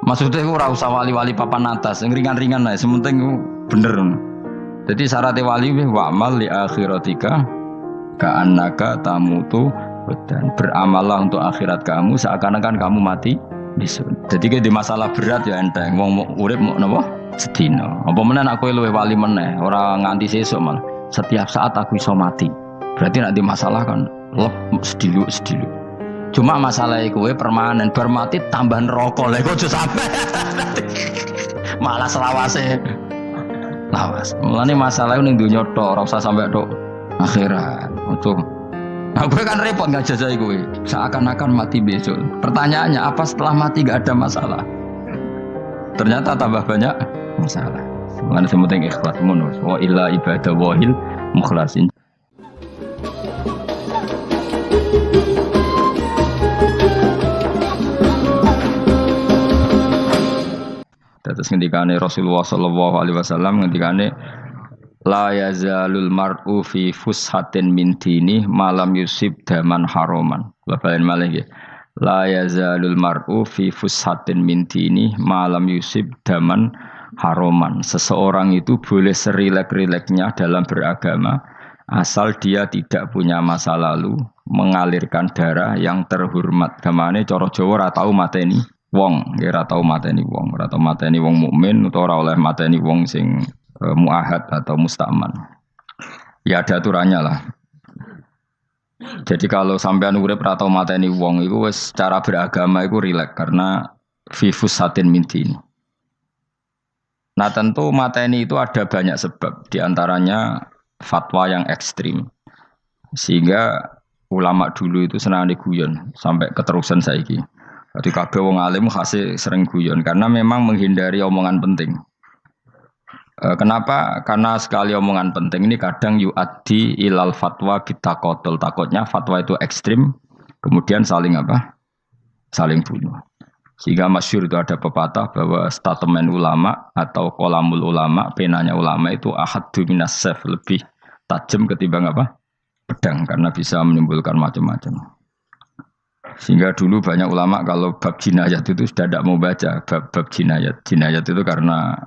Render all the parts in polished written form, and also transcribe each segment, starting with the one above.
Maksudnya iku ora usah wali-wali papan atas, sing ringan-ringan ae, sementing iku bener. Jadi syarat wali wa amal li akhiratika ka'annaka tamutu dan beramallah untuk akhirat kamu seakan-akan kamu mati besok. Jadi di masalah berat ya enteng wong urip mau napa sedina. Apa meneh aku luwih wali meneh, ora nganti sesuk malah. Setiap saat aku iso mati. Berarti nek di masalah kan lep sediluk. Cuma masalah kowe permanen bar mati tambah neraka. Lha kok aja sampe. Malah selawase. Lawas. Mulane masalah ning donya tok, ora usah sampe tok akhirat. Untuk aku kan repot enggak jajai kowe. Seakan-akan mati besok. Pertanyaannya apa setelah mati enggak ada masalah? Ternyata tambah banyak masalah. Mulane sing penting ikhlas ngono. Wa illa ibadah wahil mukhlasin. Terus ngendikane Rasulullah sallallahu alaihi wasallam ngendikane la yazalul mar'u fi fushatin min dini malam yusib daman haroman. Babalan malih nggih. La yazalul mar'u fi fushatin min dini malam yusib daman haroman. Seseorang itu boleh serilek-rileknya dalam beragama asal dia tidak punya masa lalu mengalirkan darah yang terhormat. Gamane cara Jawa ora tau mateni wong, ora tau mateni wong, ora tau mateni wong mukmin utawa ora oleh mateni wong sing muahad atau musta'man. Ya ada aturannya lah. Jadi kalau sampean urip ora tau mateni wong iku wis cara beragama iku rileks karena fifus satin mintin. Nah tentu mateni itu ada banyak sebab, di antaranya fatwa yang ekstrim. Sehingga ulama dulu itu senang guyon sampai keterusan saiki. Jadi kabeh wong alim khase sering guyon karena memang menghindari omongan penting. Kenapa? Karena sekali omongan penting ini kadang yu'addi ilal fatwa bitaqatul. Takutnya fatwa itu ekstrim, kemudian saling apa? Saling bunuh. Sehingga masyhur itu ada pepatah bahwa statement ulama atau kolamul ulama, penanya ulama itu ahaddu minas sayf, lebih tajam ketimbang apa? Pedang, karena bisa menimbulkan macam-macam. Sehingga dulu banyak ulama kalau bab jinayat itu sudah tidak mau baca bab jinayat. Jinayat itu karena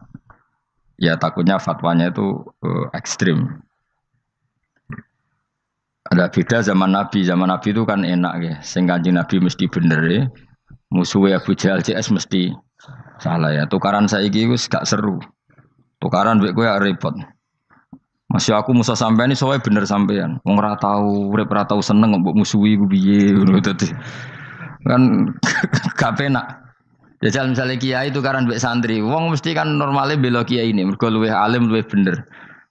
ya takutnya fatwanya itu ekstrim. Ada beda zaman Nabi. Zaman Nabi itu kan enak ya. Sing Kanjeng Nabi mesti bener ya. Musuhnya Abu Jahal CS mesti salah ya. Tukaran saiki wis gak seru. Tukaran mbek kowe repot. Masih aku musuh sampean iki soalnya bener sampean. Wong ora tau urip ora tau seneng mbok musuhi ku piye ngono dadi. Kan gak penak. Jajal misalnya kiai itu karena mbek santri, wong mesti kan normalnya bela kiai ini, mergo luwih alim luwih bener.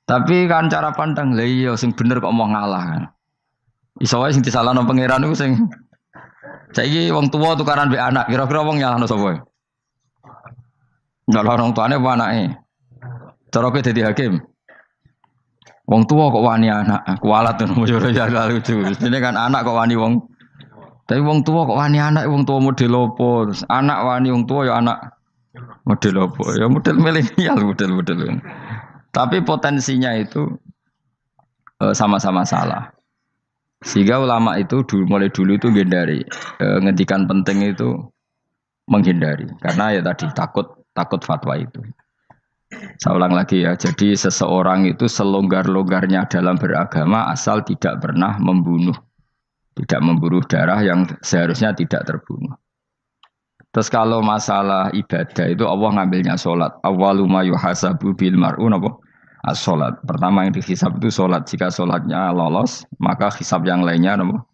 Tapi kan cara pandang lha iya sing bener kok mau ngalah kan. Iso wae sing disalahno pangeran iku sing saiki wong tuwa tukaran mbek anak, kira-kira wong nyalahno sapa? Nyalahno wong tuane apa anake? Cara kowe dadi hakim. Wong tua kok wani anak, kualat tuh yo ya lucu. Ini kan anak kok wani wong. Tapi wong tua kok wani anak, wong tua model opo? Terus anak wani wong tua ya anak model opo? Ya model milenial model. Tapi potensinya itu sama-sama salah. Sehingga ulama itu mulai dulu itu menghindari ngendikan penting itu menghindari karena ya tadi takut fatwa itu. Saya ulang lagi ya, jadi seseorang itu selonggar-longgarnya dalam beragama asal tidak pernah membunuh darah yang seharusnya tidak terbunuh. Terus kalau masalah ibadah itu Allah ngambilnya sholat. Awwalu ma yuhasabu bil mar'u napa? As-sholat. Pertama yang dihisab itu sholat. Jika sholatnya lolos, maka hisab yang lainnya napa?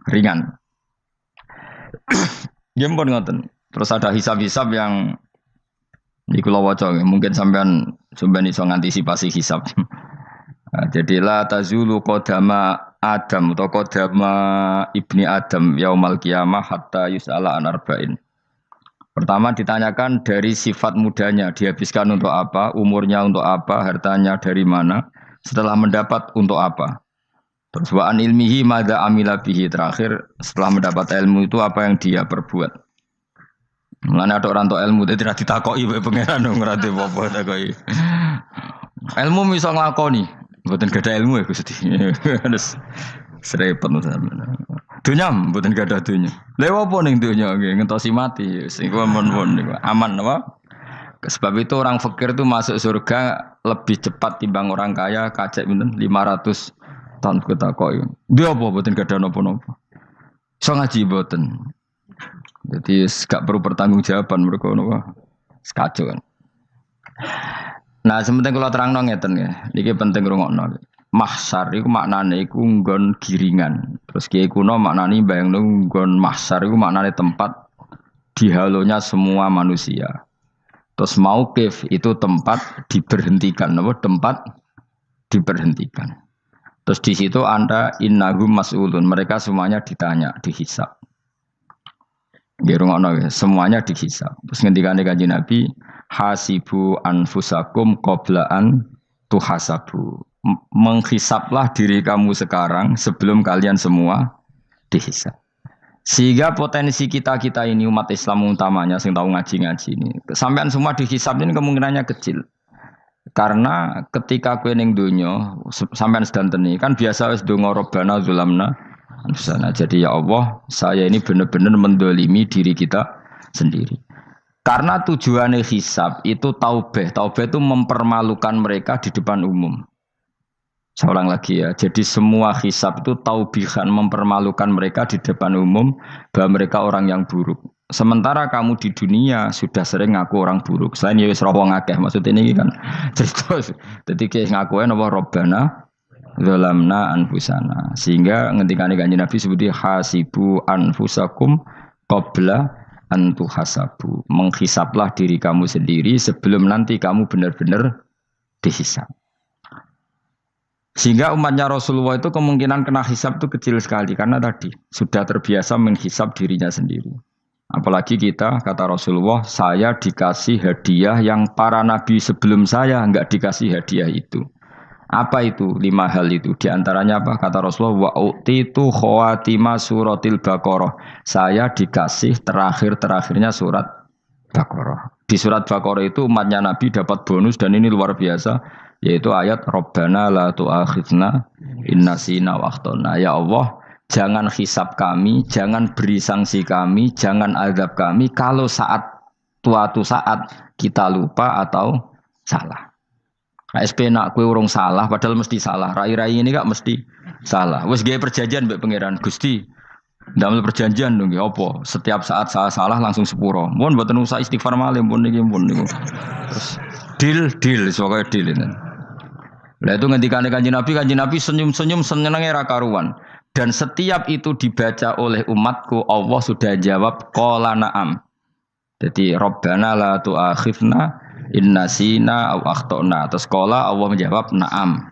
Ringan. Gempon ngoten. Terus ada hisab-hisab yang di kula waca mungkin sampean iso ngantisipasi hisab. Nah, jadilah tazulu qadama Adam atau qadama ibni Adam yaumal qiyamah hatta yus'ala an arba'in. Pertama ditanyakan dari sifat mudanya, dihabiskan untuk apa, umurnya untuk apa, hartanya dari mana, setelah mendapat untuk apa. Terus wa an ilmihi madza amila bihi, terakhir setelah mendapat ilmu itu apa yang dia perbuat. Mulane ada orang tok ilmu dadi ra ditakoki wae pangeran ora apa takoki. Ilmu iso nglakoni, mboten gadah ilmu ya Gusti. Terus serepet sampeyan. Dunya mboten gadah dunya. Lha apa ning dunya nggih ngentosi mati sing pun niku aman apa? Sebab itu orang fakir itu masuk surga lebih cepat timbang orang kaya kacek pinten 500 tahun kita kok. Dia apa mboten gadah napa-napa. So ngaji mboten. Jadi gak perlu pertanggungjawaban mereka napa. Sekacau kan. Nah, sementing kula terangno ngeten ya. Niki penting rungokno. Mahsyar iku maknane iku nggon giringan. Terus kiai kuno maknane bayangno nggon mahsyar iku maknane tempat dihalonya semua manusia. Terus mauqif itu tempat diberhentikan, apa tempat diberhentikan. Terus di situ Anda innahum mas'ulun, mereka semuanya ditanya, dihisab. Nggih rungokno ya, semuanya dihisab. Terus ngendikane Kanjeng Nabi, hasibu anfusakum qabla an tuhasabu. Menghisaplah diri kamu sekarang sebelum kalian semua dihisap. Sehingga potensi kita ini umat Islam utamanya sing tahu ngaji-ngaji ini, sampean semua dihisap ini kemungkinannya kecil. Karena ketika kowe ning donya sampean sedanteni kan biasa wis donga robbana zulamna anfusana. Jadi ya Allah, saya ini benar-benar mendolimi diri kita sendiri. Karena tujuannya hisab itu taubah. Taubah itu mempermalukan mereka di depan umum. Seorang lagi ya, jadi semua hisab itu taubihan mempermalukan mereka di depan umum bahwa mereka orang yang buruk. Sementara kamu di dunia sudah sering ngaku orang buruk. Selain ya wis rawong akeh, maksud ini kan cerita. Jadi kayak ngakuin apa robbana zalamna anfusana. Sehingga ngendikane Kanjeng Nabi sebuti hasibu anfusakum qabla an tuhasabu. Menghisaplah diri kamu sendiri sebelum nanti kamu benar-benar dihisab. Sehingga umatnya Rasulullah itu kemungkinan kena hisab itu kecil sekali karena tadi sudah terbiasa menghisab dirinya sendiri. Apalagi kita kata Rasulullah, saya dikasih hadiah yang para nabi sebelum saya enggak dikasih hadiah itu. Apa itu? 5 hal itu. Di antaranya apa? Kata Rasulullah, wa utitu khawatima suratil Baqarah. Saya dikasih terakhir-terakhirnya surat Baqarah. Di surat Baqarah itu umatnya Nabi dapat bonus dan ini luar biasa. Yaitu ayat Rabbana la tu'akhidna inna sina wa akhtana. Ya Allah, jangan hisab kami, jangan beri sanksi kami, jangan azab kami kalau suatu saat kita lupa atau salah. KSP nak kue urung salah padahal mesti salah. Rai-rai ini gak mesti salah. Wes gawe perjanjian mbek pangeran Gusti. Dalam perjanjian dong apa? Setiap saat saya salah langsung sepuro. Mohon mboten usah istighfar malih pun niki pun niku. Terus deal soalnya deal ini. Lah itu ngendikane Kanjeng Nabi senyum-senyum senenge ra karuan. Dan setiap itu dibaca oleh umatku, Allah sudah jawab qala na'am. Jadi Rabbana la tu'akhifna in nasina aw akhtana. Terus qala Allah menjawab na'am.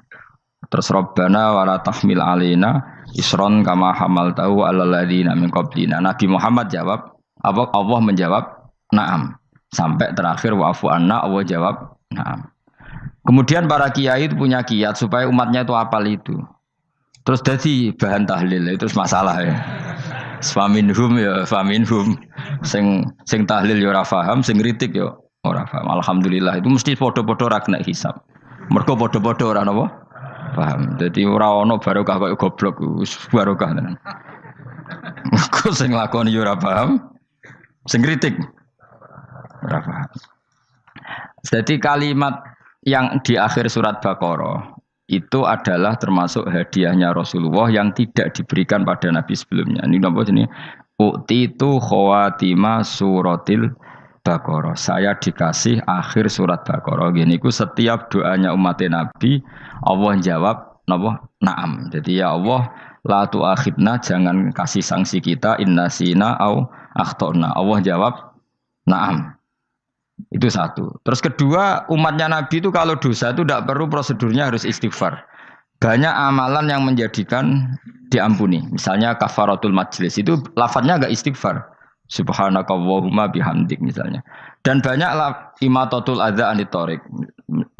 Terus Rabbana wa la tahmil alaina isron kama hamaltahu 'alal ladzina min qablina. Nabi Muhammad jawab, Allah menjawab na'am. Sampai terakhir wa'fu anna, Allah jawab na'am. Kemudian para kiai itu punya kiat supaya umatnya itu hafal itu. Terus jadi bahan tahlil itu masalah ya. Faminhum ya faminhum. Sing tahlil ya ora paham, sing kritik ya ora paham. Alhamdulillah itu mesti padha-padha ra kena hisab. Mergo padha-padha ora napa? Paham. Dadi ora ono barokah kaya goblok wis barokah tenan. Mergo sing lakoni ya ora paham, sing kritik ora paham. Jadi kalimat yang di akhir surat Baqarah itu adalah termasuk hadiahnya Rasulullah yang tidak diberikan pada Nabi sebelumnya. Ini apa jenis? U'titu khawatima suratil Baqarah. Saya dikasih akhir surat Baqarah. Gini ku setiap doanya umat Nabi Allah jawab napa? Na'am. Jadi ya Allah la tu'akhidna, jangan kasih sanksi kita inna sina au akhtana. Allah jawab na'am. Itu satu. Terus kedua, umatnya Nabi itu kalau dosa itu tidak perlu prosedurnya harus istighfar. Banyak amalan yang menjadikan diampuni. Misalnya kafaratul majlis itu lafadznya enggak istighfar. Subhanakallahumma bihamdik misalnya. Dan banyak imatatul adza anit thoriq.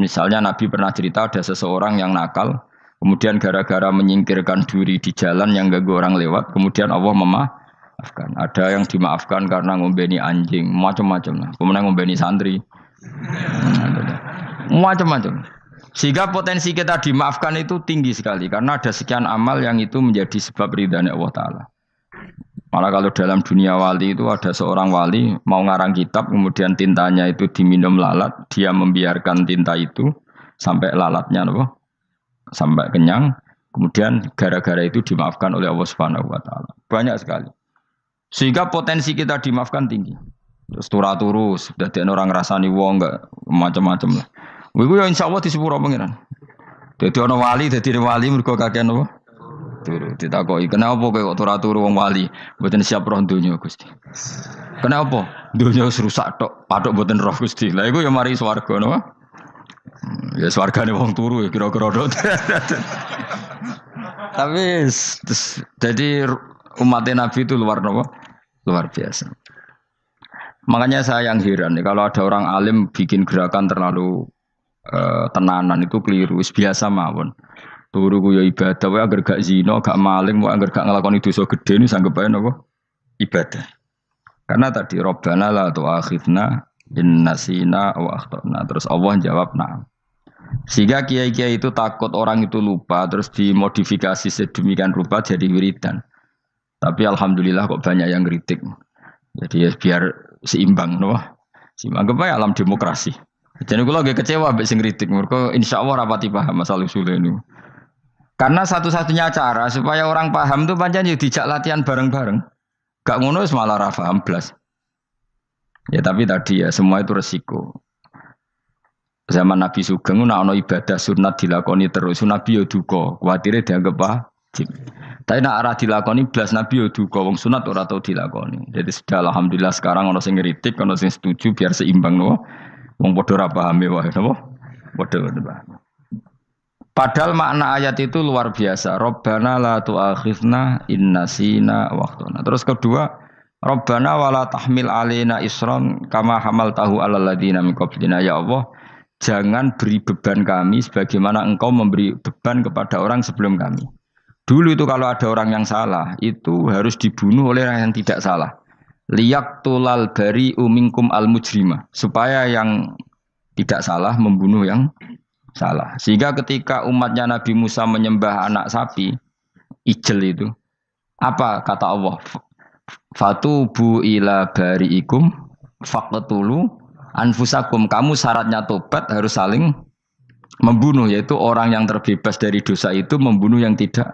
Misalnya Nabi pernah cerita ada seseorang yang nakal, kemudian gara-gara menyingkirkan duri di jalan yang ganggu orang lewat, kemudian Allah memaafkan. Ada yang dimaafkan karena ngombeni anjing, macam-macam lah. Kemudian ngombeni santri, macam-macam. Sehingga potensi kita dimaafkan itu tinggi sekali karena ada sekian amal yang itu menjadi sebab ridhanya Allah Taala. Malah kalau dalam dunia wali itu ada seorang wali mau ngarang kitab, kemudian tintanya itu diminum lalat, dia membiarkan tinta itu sampai lalatnya loh, sampai kenyang. Kemudian gara-gara itu dimaafkan oleh Allah Subhanahu wa taala. Banyak sekali. Sehingga potensi kita dimaafkan tinggi. Terus turu sudah ada orang rasani wong enggak macam-macam lah. Iku ya insyaallah disepuro pangeran. Dadi ana wali, dadi wali mergo kakean apa? Turu. Ditakoki, "Kenapa kowe kok turu wong wali? Mboten siap roh donya, Gusti." "Kenapa?" "Donya wis rusak tok, patok mboten roh, Gusti." Lah iku ya mari swarga napa? Ya swargane wong turu ya kira-kira tok. Tapi jadi umat Nabi itu luar biasa. Makanya saya yang heran kalau ada orang alim bikin gerakan terlalu tenanan itu keliru. Biasa mawon. Turu ku ya ibadah, wae agar gak zina, gak maling, wae agar gak nglakoni dosa gede ini sanggep ae napa? Ibadah. Karena tadi Rabbana la tu'akhidna in nasina wa akhtana. Terus Allah jawab na'am. Sehingga kiai-kiai itu takut orang itu lupa terus dimodifikasi sedemikian rupa jadi wiridan. Tapi alhamdulillah kok banyak yang kritik. Jadi ya biar seimbang, no? Seimbang apa alam demokrasi. Jadi kalau lagi kecewa ambek sing kritik, mereka insyaallah rapati paham masalah usul ini. Karena satu-satunya cara supaya orang paham itu pancen yo dijak latihan bareng-bareng. Gak ngono wis malah ra paham blas. Ya tapi tadi ya semua itu resiko. Zaman Nabi Sugeng nek ana ibadah sunat dilakoni terus, Nabi yo duka, kuwatire dianggap wajib. Tapi nek ora dilakoni blas Nabi yo duka, wong sunat ora tau dilakoni. Jadi sudah alhamdulillah sekarang ana sing ngritik, ana sing setuju biar seimbang no. Wong padha ora pahame wae napa? Padha paham. Padahal makna ayat itu luar biasa. Rabbana la tu'akhidna in nasina wa akhtana. Terus kedua, Rabbana wala tahmil alaina isran kama hamaltahu alal ladina min qablina. Ya Allah, jangan beri beban kami sebagaimana engkau memberi beban kepada orang sebelum kami. Dulu itu kalau ada orang yang salah, itu harus dibunuh oleh orang yang tidak salah. Liyaqtulal bari'u minkum al-mujrima. Supaya yang tidak salah membunuh yang salah. Sehingga ketika umatnya Nabi Musa menyembah anak sapi, ijel itu, apa kata Allah? Fatubu ila bari'ikum faqtulu anfusakum. Kamu syaratnya tobat harus saling membunuh, yaitu orang yang terbebas dari dosa itu membunuh yang tidak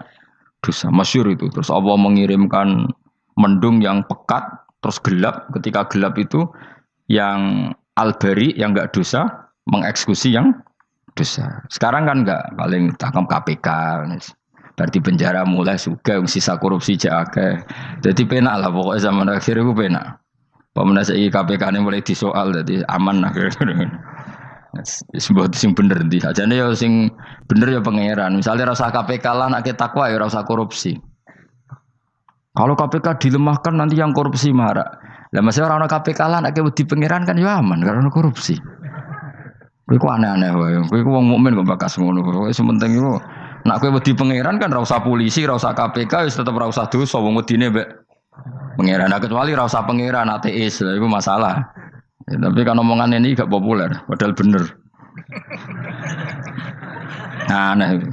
dosa. Masyhur itu. Terus Allah mengirimkan mendung yang pekat, terus gelap. Ketika gelap itu yang al-bari yang enggak dosa mengeksekusi yang dosa. Sekarang kan enggak, paling tangkap KPK. Berarti penjara mulai suka sisa korupsi jake. Jadi penak lah pokoknya zaman akhir itu penak. Pemenang saya KPK ini mulai disoal, jadi aman lah. Sebuah sing bener di aja nih ya sing bener ya pangeran. Misalnya rasa KPK lah nak takwa ya rasa korupsi. Kalau KPK dilemahkan nanti yang korupsi marah. Lah masih orang KPK lah nak di pangeran kan ya aman karena korupsi. Kowe ku aneh-aneh wae. Kowe ku wong mukmin kok bakas ngono. Kowe sementing iku nak kowe wedi pangeran kan ra usah polisi, ra usah KPK wis tetep ra usah dosa wong wedine mbek pangeran. Nah, kecuali ra usah pangeran ateis, lha iku masalah. Ya, tapi kan omongan ini gak populer, padahal bener. Nah, aneh.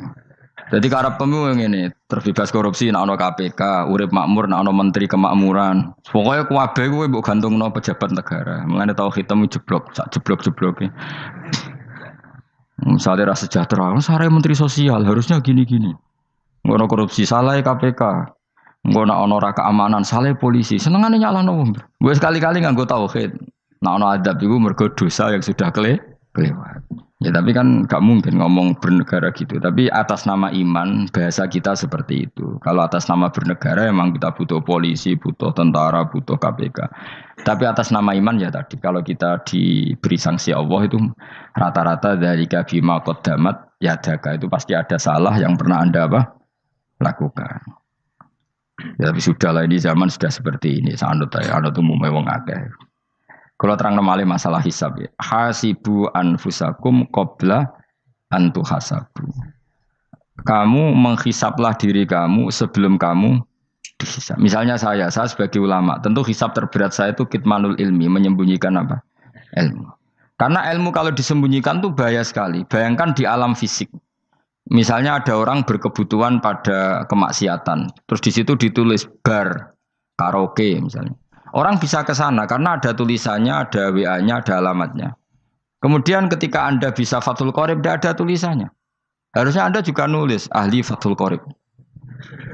Jadi karep pemilu ini terbebas korupsi, nak ono KPK, urip makmur, nak ono menteri kemakmuran. Pokoknya kuwabe kowe mbok gantungno pejabat negara. Mulane tau hitam jeblok, sak jeblok-jebloke. Misalnya rasa sejahtera, saya menteri sosial harusnya gini-gini. Ngono korupsi salah KPK. Ngono ono ra keamanan salah polisi. Senengane nyalahno wong. Gue sekali-kali nganggo tauhid. Nah ono adab iku mergo dosa yang sudah kelewat. Ya tapi kan gak mungkin ngomong bernegara gitu. Tapi atas nama iman bahasa kita seperti itu. Kalau atas nama bernegara emang kita butuh polisi, butuh tentara, butuh KPK. Tapi atas nama iman ya tadi kalau kita diberi sanksi Allah itu rata-rata dari bima qaddamat yadaka itu pasti ada salah yang pernah Anda lakukan. Ya, tapi sudahlah ini zaman sudah seperti ini. Anut umumnya wong akeh. Kalau terang nomale masalah hisab ya. Hasibu anfusakum qabla an tuhasabu. Kamu menghisablah diri kamu sebelum kamu dihisab. Misalnya saya sebagai ulama, tentu hisab terberat saya itu kitmanul ilmi, menyembunyikan apa? Ilmu. Karena ilmu kalau disembunyikan tuh bahaya sekali. Bayangkan di alam fisik. Misalnya ada orang berkebutuhan pada kemaksiatan, terus di situ ditulis bar karaoke misalnya. Orang bisa ke sana karena ada tulisannya, ada WA-nya, ada alamatnya. Kemudian ketika Anda bisa Fathul Qorib, tidak ada tulisannya. Harusnya Anda juga nulis ahli Fathul Qorib,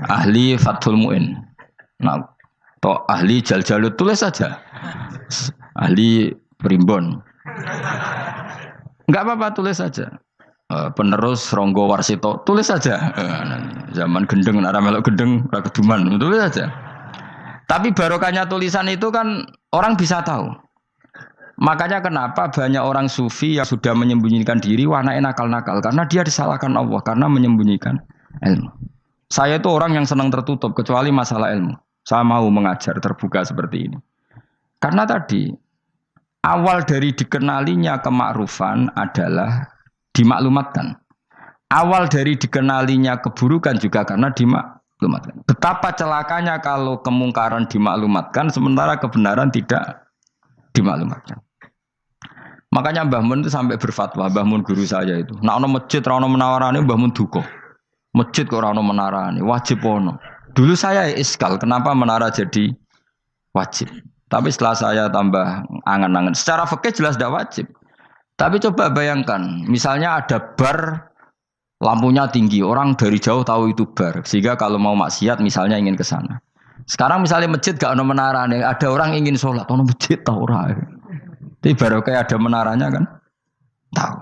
ahli Fathul Mu'in. Nah, atau ahli Jaljalut, tulis saja. Ahli Primbon. Enggak apa-apa, tulis saja. Penerus Ronggo Warsito, tulis saja. Zaman gendeng, nara melok gendeng, keduman, tulis saja. Tapi barokahnya tulisan itu kan orang bisa tahu. Makanya kenapa banyak orang sufi yang sudah menyembunyikan diri, wanake nakal-nakal. Karena dia disalahkan Allah, karena menyembunyikan ilmu. Saya itu orang yang senang tertutup, kecuali masalah ilmu. Saya mau mengajar terbuka seperti ini. Karena tadi, awal dari dikenalinya kemakrufan adalah dimaklumatkan. Awal dari dikenalinya keburukan juga karena dimaklumatkan. Betapa celakanya kalau kemungkaran dimaklumatkan, sementara kebenaran tidak dimaklumatkan. Makanya Mbah Mun itu sampai berfatwa, Mbah Mun guru saya itu. Nah, ono masjid, ono menawarane Mbah Mun duka. Masjid kok ono menarane, wajib ono. Dulu saya iskal, kenapa menara jadi wajib? Tapi setelah saya tambah angan-angan, secara fikih jelas tidak wajib. Tapi coba bayangkan, misalnya ada bar, lampunya tinggi, orang dari jauh tahu itu bar, sehingga kalau mau maksiat misalnya ingin ke sana. Sekarang misalnya masjid gak ono menarane, ada orang ingin sholat, ono masjid tahu orang. Tapi baru kayak ada menaranya kan, tahu.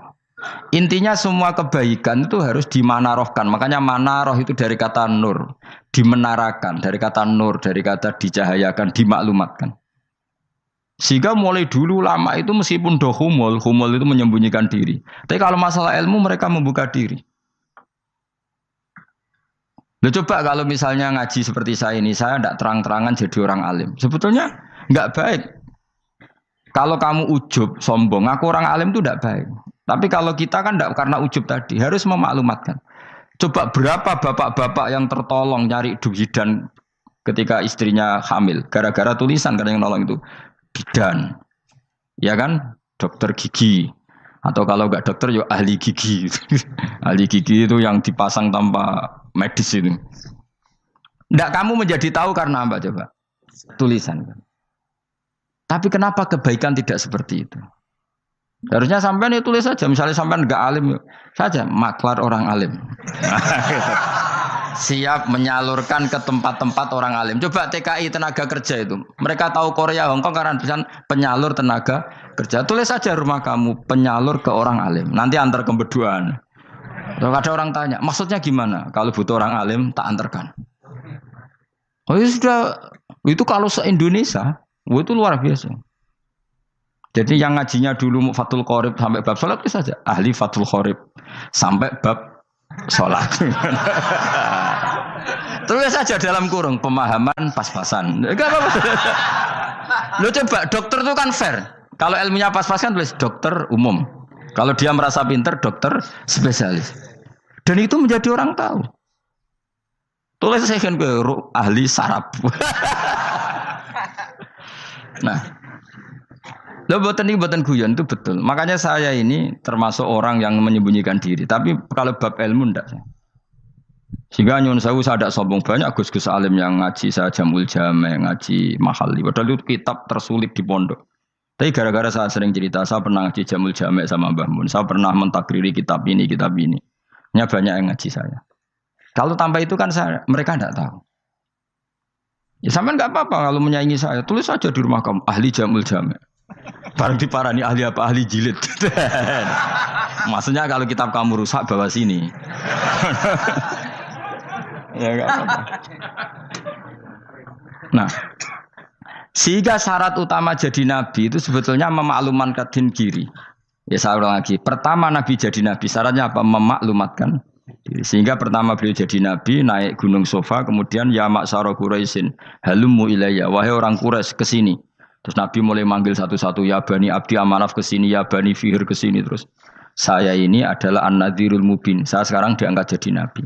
Intinya semua kebaikan itu harus dimanarohkan. Makanya manaroh itu dari kata nur, dimenarakan, dari kata nur, dari kata dicahayakan, dimaklumatkan. Sehingga mulai dulu lama itu meskipun humul itu menyembunyikan diri. Tapi kalau masalah ilmu mereka membuka diri. Loh, coba kalau misalnya ngaji seperti saya ini, saya tidak terang-terangan jadi orang alim. Sebetulnya nggak baik. Kalau kamu ujub, sombong, aku orang alim itu tidak baik. Tapi kalau kita kan tidak karena ujub tadi, harus memaklumatkan. Coba berapa bapak-bapak yang tertolong nyari bidan ketika istrinya hamil. Gara-gara tulisan karena yang nolong itu bidan. Ya kan? Dokter gigi. Atau kalau enggak dokter, ya ahli gigi. Ahli gigi itu yang dipasang tanpa medis itu. Tidak kamu menjadi tahu karena apa coba? Tulisan. Tapi kenapa kebaikan tidak seperti itu? Harusnya sampean ya tulis saja. Misalnya sampean enggak alim saja, maklar orang alim. Siap menyalurkan ke tempat-tempat orang alim. Coba TKI tenaga kerja itu. Mereka tahu Korea, Hongkong karena tulisan penyalur tenaga kerja. Tulis saja rumah kamu penyalur ke orang alim. Nanti antar kembeduan. Kalau ada orang tanya, maksudnya gimana? Kalau butuh orang alim, tak antarkan. Oh ya sudah, itu kalau se-Indonesia, itu luar biasa. Jadi yang ngajinya dulu Fathul Qorib sampai bab sholat itu saja. Ahli Fathul Qorib sampai bab sholat. Terus saja dalam kurung pemahaman pas-pasan. Enggak apa-apa. Lo coba dokter itu kan fair. Kalau ilmunya pas-pasan tulis dokter umum. Kalau dia merasa pinter dokter spesialis. Dan itu menjadi orang tahu. Tulis saya kan ahli saraf. Nah, lo buatan guyon itu betul. Makanya saya ini termasuk orang yang menyembunyikan diri. Tapi kalau bab ilmu enggak. Sehingga nyun saya tidak sombong banyak gus-gus alim yang ngaji saya Jamul Jame, ngaji Mahali. Padahal itu kitab tersulit di pondok. Tapi gara-gara saya sering cerita, saya pernah ngaji Jamul Jame sama Mbah Mun. Saya pernah mentakriri kitab ini. Nya banyak yang ngaji saya. Kalau tanpa itu kan mereka tidak tahu. Ya sampean enggak apa-apa kalau menyaingi saya. Tulis saja di rumah kamu ahli Jamul Jame. Barang diparani ahli apa? Ahli jilid. Maksudnya kalau kitab kamu rusak bawa sini. Ya enggak apa-apa. Nah, sehingga syarat utama jadi nabi itu sebetulnya memaklumatkan diri. Ya saya ulang lagi. Pertama nabi jadi nabi syaratnya apa? Memaklumatkan diri. Sehingga pertama beliau jadi nabi naik gunung Sofa, kemudian ya maksara Quraisyin halummu ilayya, wahai orang Quraisy ke sini. Terus Nabi mulai manggil satu-satu, ya Bani Abdi Amanaf ke sini, ya Bani Fihr ke sini. Terus saya ini adalah An-Nadhirul Mubin. Saya sekarang diangkat jadi nabi.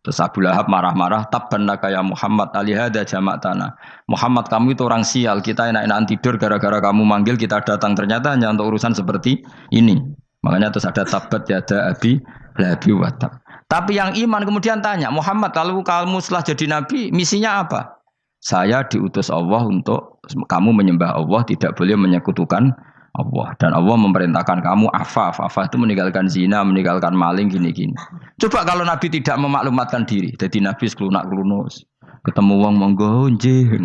Terus Abu Lahab marah-marah, tabban laka ya Muhammad alihada jama'tana. Muhammad kamu itu orang sial, kita enak-enakan tidur gara-gara kamu manggil kita datang, ternyata hanya untuk urusan seperti ini. Makanya terus ada tabat ya ada Abi Lahabi watab. Tapi yang iman kemudian tanya, Muhammad kalau kamu setelah jadi nabi, misinya apa? Saya diutus Allah untuk kamu menyembah Allah, tidak boleh menyekutukan Allah. Dan Allah memerintahkan kamu afaf. Afaf itu meninggalkan zina, meninggalkan maling, gini-gini. Coba kalau Nabi tidak memaklumatkan diri. Jadi Nabi seklunak-kelunus. Ketemu wong monggo nggih.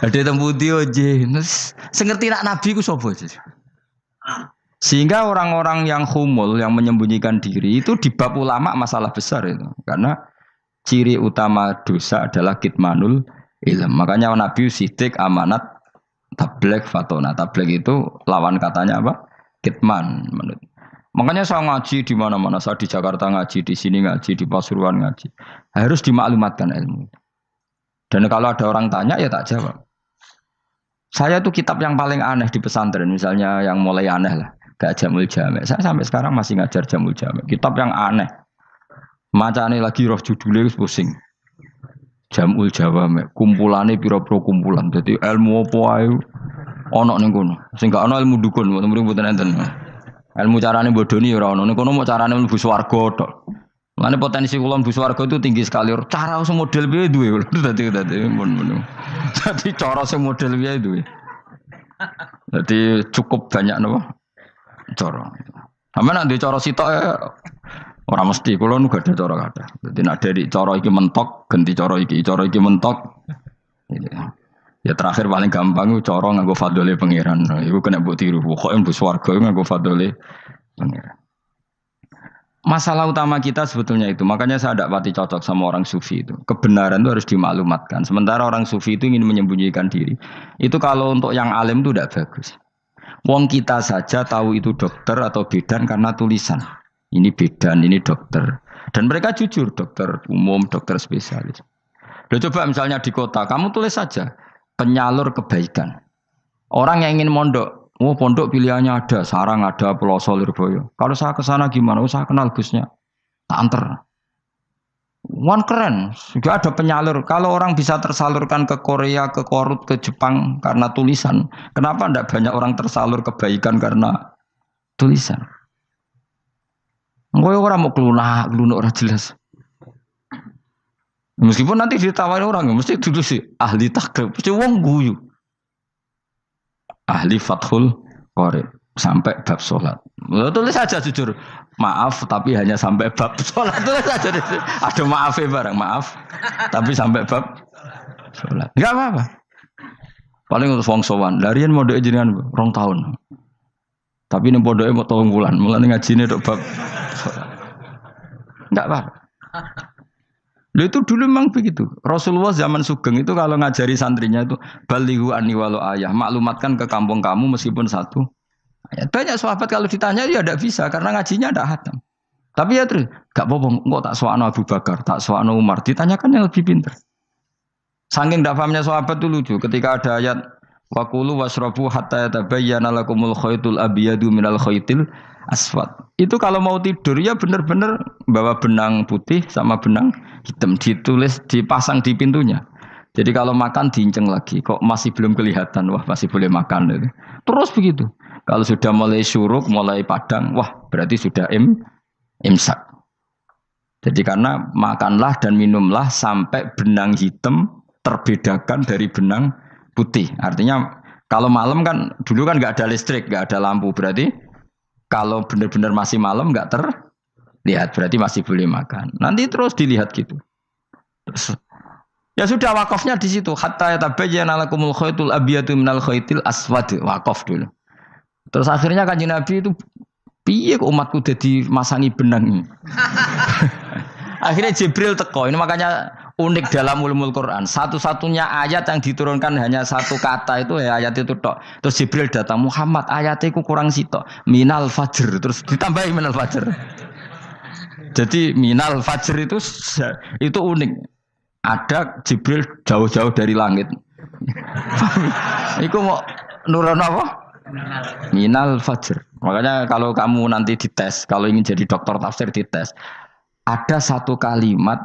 Ada tembu dia nggih. Sing ngerti nak Nabi ku sapa? Sehingga orang-orang yang humul, yang menyembunyikan diri itu di bab ulama masalah besar itu. Karena ciri utama dosa adalah kitmanul ilm. Makanya Nabi sidik amanat tabligh fatona. Tabligh itu lawan katanya apa? Kitman. Makanya saya ngaji di mana-mana. Saya di Jakarta ngaji, di sini ngaji, di Pasuruan ngaji. Harus dimaklumatkan ilmu. Dan kalau ada orang tanya ya tak jawab. Saya itu kitab yang paling aneh di pesantren. Misalnya yang mulai aneh lah. Gak Jamul Jami'. Saya sampai sekarang masih ngajar Jamul Jami'. Kitab yang aneh. Macane lagi roh judulnya pusing. Jamul Jawami'. Kumpulane pira-pira kumpulan. Jadi ilmu apa ae ana ning kono. Sing gak ana ilmu dukun, mboten enten. Ilmu carane bodoni ya ora ana. Ning kono mau carane mlebu swarga tok. Mane potensi kula mlebu swarga itu tinggi sekali. Cara sing model piye duwe. Dadi mun. Dadi cara sing model piye duwe. Jadi cukup banyak napa? Cara. Sampe nek cara sitok ora mesti kula nu gak ada cara kathah. Dadi nek dari cara iki mentok ganti cara iki mentok. Ya terakhir paling gampang ku cara nganggo fadhole pangeran. Iku kena mbok tiru. Pokoke mbok swarga nganggo fadhole pangeran. Masalah utama kita sebetulnya itu. Makanya saya tidak pati cocok sama orang sufi itu. Kebenaran itu harus dimaklumatkan. Sementara orang sufi itu ingin menyembunyikan diri. Itu kalau untuk yang alim itu tidak bagus. Wong kita saja tahu itu dokter atau bidan karena tulisan. Ini bidan, ini dokter. Dan mereka jujur, dokter umum, dokter spesialis. Loh, coba misalnya di kota, kamu tulis saja penyalur kebaikan. Orang yang ingin mondok, pondok pilihannya ada, Sarang ada, Peloso, Lirboyo. Kalau saya ke sana gimana? Saya kenal Gusnya. Tak anter. Wan keren, juga ada penyalur. Kalau orang bisa tersalurkan ke Korea, ke Korut, ke Jepang karena tulisan, kenapa tidak banyak orang tersalur kebaikan karena tulisan? Gue orang mau kelunak orang jelas. Meskipun nanti ditawari orang, mesti dulu sih ahli takrib, mesti wong guyu, ahli fathul qorib sampai bab sholat. Tulis saja jujur. Maaf, tapi hanya sampai bab sholat. Tulis saja. Ada maafnya bareng, maaf. Tapi sampai bab sholat. Enggak apa-apa. Paling untuk wong sowan. Larian modok jenengan 2 tahun. Tapi ini modoknya mau 3 bulan. Mulane ngajine tok bab sholat. Enggak apa-apa. Loh itu dulu memang begitu. Rasulullah zaman Sugeng itu kalau ngajari santrinya itu balighu anni walau ayah. Maklumatkan ke kampung kamu meskipun 1 ayat. Banyak sahabat kalau ditanya ya tidak bisa karena ngajinya tidak hatam. Tapi ya terus gak apa-apa, kok tak soal Abu Bakar, tak soal Umar. Ditanyakan yang lebih pintar. Saking tidak pahamnya sahabat itu lucu. Ketika ada ayat Wakulu wasrobu hatta yatabayyana lakumul khaytul abyadu minal khaytil aswad. Itu kalau mau tidur ya benar-benar bawa benang putih sama benang hitam ditulis dipasang di pintunya. Jadi kalau makan diinceng lagi. Kok masih belum kelihatan? Wah masih boleh makan. Terus begitu. Kalau sudah mulai syuruk, mulai padang, wah berarti sudah imsak. Jadi karena makanlah dan minumlah sampai benang hitam terbedakan dari benang putih. Artinya kalau malam kan dulu kan nggak ada listrik, nggak ada lampu. Berarti kalau benar-benar masih malam nggak terlihat, berarti masih boleh makan. Nanti terus dilihat gitu. Terus, ya sudah wakafnya di situ. Hatta yatabayyana lakumul khaytul abyadu minal khaytil aswad. Wakaf dulu. Terus akhirnya Kanjeng Nabi itu piye kok umatku dadi masangi benang ini. Akhirnya Jibril teko. Ini makanya unik dalam ulumul Quran. Satu-satunya ayat yang diturunkan hanya 1 kata itu ya ayat itu tok. Terus Jibril datang, Muhammad ayatnya ku kurang sitok. Minal fajr. Terus ditambahi minal fajr. Jadi minal fajr itu unik. Ada Jibril jauh-jauh dari langit. Iku mau nurono apa? Minal fajr. Makanya kalau kamu nanti dites, kalau ingin jadi dokter tafsir dites, ada 1 kalimat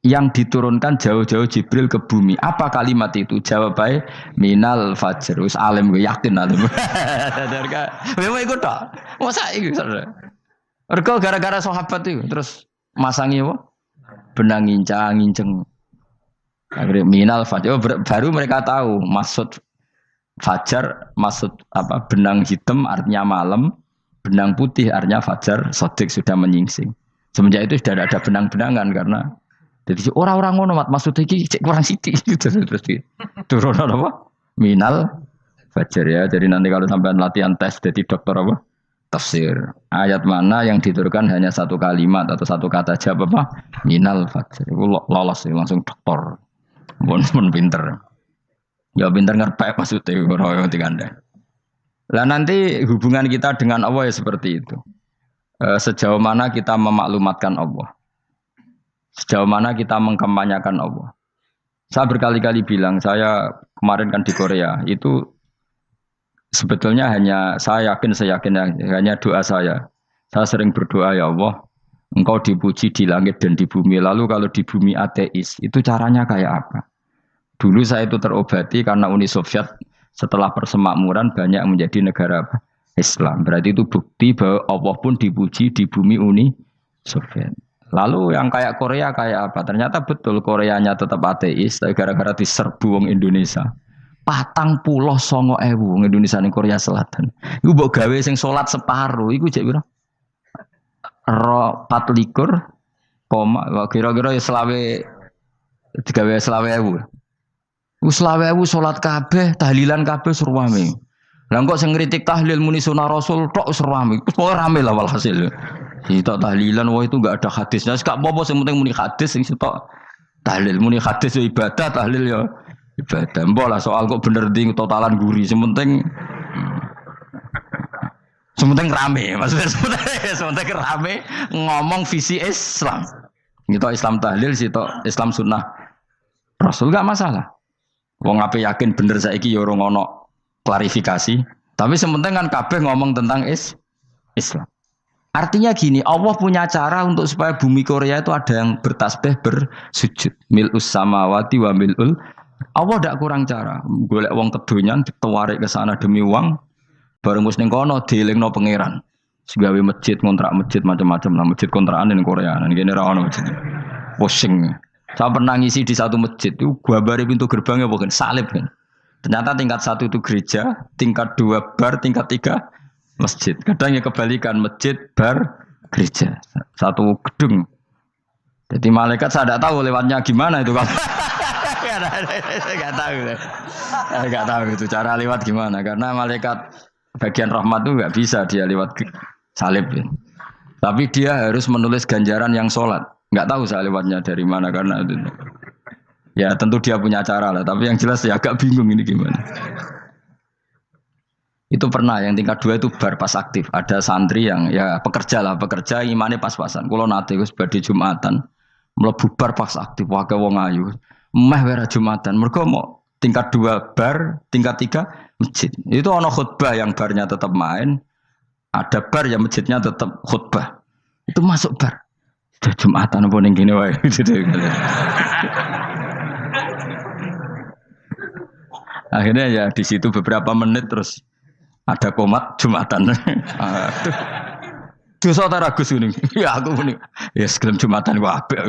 yang diturunkan jauh-jauh Jibril ke bumi. Apa kalimat itu? Jawab baik, minal fajr. Wis alim gue yakin alim. Memang ikut tak? Masa ikut? Ergo gara-gara sahabat itu terus masangi apa? Benang ngincang. Akhirnya minal fajar. Oh, baru mereka tahu maksud fajar, maksud apa? Benang hitam artinya malam, benang putih artinya fajar. Sodik sudah menyingsing. Semenjak itu sudah ada benang-benangan karena jadi orang-orang ngono mat maksud iki cek kurang sithik gitu terus turun apa? Minal fajar ya. Jadi nanti kalau sampai latihan tes jadi dokter apa? Tafsir. Ayat mana yang diturunkan hanya satu kalimat atau satu kata aja apa? Minal fajar. Itu lolos langsung dokter. Pun pinter. Ya pinter ngerpek maksudnya royo diganda. Lah nanti hubungan kita dengan Allah ya seperti itu. Sejauh mana kita memaklumatkan Allah. Sejauh mana kita mengkampanyakan Allah. Saya berkali-kali bilang, saya kemarin kan di Korea, itu sebetulnya saya yakin hanya doa saya. Saya sering berdoa, ya Allah, Engkau dipuji di langit dan di bumi. Lalu kalau di bumi ateis, itu caranya kayak apa? Dulu saya itu terobati karena Uni Soviet setelah persemakmuran banyak menjadi negara Islam. Berarti itu bukti bahwa Allah pun dipuji di bumi Uni Soviet. Lalu yang kayak Korea kayak apa? Ternyata betul Koreanya tetap ateis, tapi gara-gara diserbu wong Indonesia. 49.000 wong Indonesia ning Korea Selatan. Iku mbok gawe sing salat separuh, iku jek piro? 24, kira-kira ya digawe 20.000. Selawewu salat kabeh, tahlilan kabeh surwame. Lah kok sing ngritik tahlil muni sunah Rasul tok surwame. Wis pokoke rame lah walhasil. Sitok tahlilan wah itu enggak ada hadisnya. Wis gak apa-apa sing penting muni hadis sing sitok tahlil muni hadis ya ibadah, tahlil ya ibadah. Mbok lah soal kok bener ndi totalan guri. Sing penting rame. Maksudnya sementing rame ngomong visi Islam. Sitok Islam tahlil, sitok Islam sunnah Rasul enggak masalah. Wong ape yakin bener saiki ya ora ono klarifikasi. Tapi sementing kan kabeh ngomong tentang Islam. Artinya gini, Allah punya cara untuk supaya bumi Korea itu ada yang bertasbih bersujud. Mil'us samawati wa mil'ul. Allah tidak kurang cara. Golek wong kedonyan ditawarik ke sana demi uang. Bareng wis ning kono dielingno pangeran. Segawe masjid, kontrak masjid macam-macam lah masjid kontrakan ning Korea. Nang kene ra ono masjid. Pusing. Saya pernah ngisi di satu masjid itu gambare pintu gerbangnya bukan salib kan. Ternyata tingkat 1 itu gereja, tingkat 2 bar, tingkat 3 masjid. Kadang ya kebalikan masjid, bar, gereja. Satu gedung. Jadi malaikat saya tidak tahu lewatnya gimana itu kalau nggak tahu. Nggak tahu itu cara lewat gimana karena malaikat bagian rahmat itu nggak bisa dia lewat salib. Ya. Tapi dia harus menulis ganjaran yang sholat. Nggak tahu saya lewatnya dari mana karena itu. Ya tentu dia punya cara lah. Tapi yang jelas ya agak bingung ini gimana. Itu pernah yang tingkat 2 itu bar pas aktif. Ada santri yang ya pekerja imannya pas-pasan. Kalau nanti gus badhe Jumatan mlebu bar pas aktif wae wong ayu. Meh wera Jumatan. Mergo mau tingkat 2 bar, tingkat 3 masjid. Itu ono khutbah yang barnya tetap main. Ada bar yang masjidnya tetap khutbah. Itu masuk bar. Sudah Jumatan apa ning kene wae. Akhirnya ya di situ beberapa menit terus ada komat Jumatan. Dosa ta Gus ini. Ya aku muni. Ya segelem Jumatan kok apik.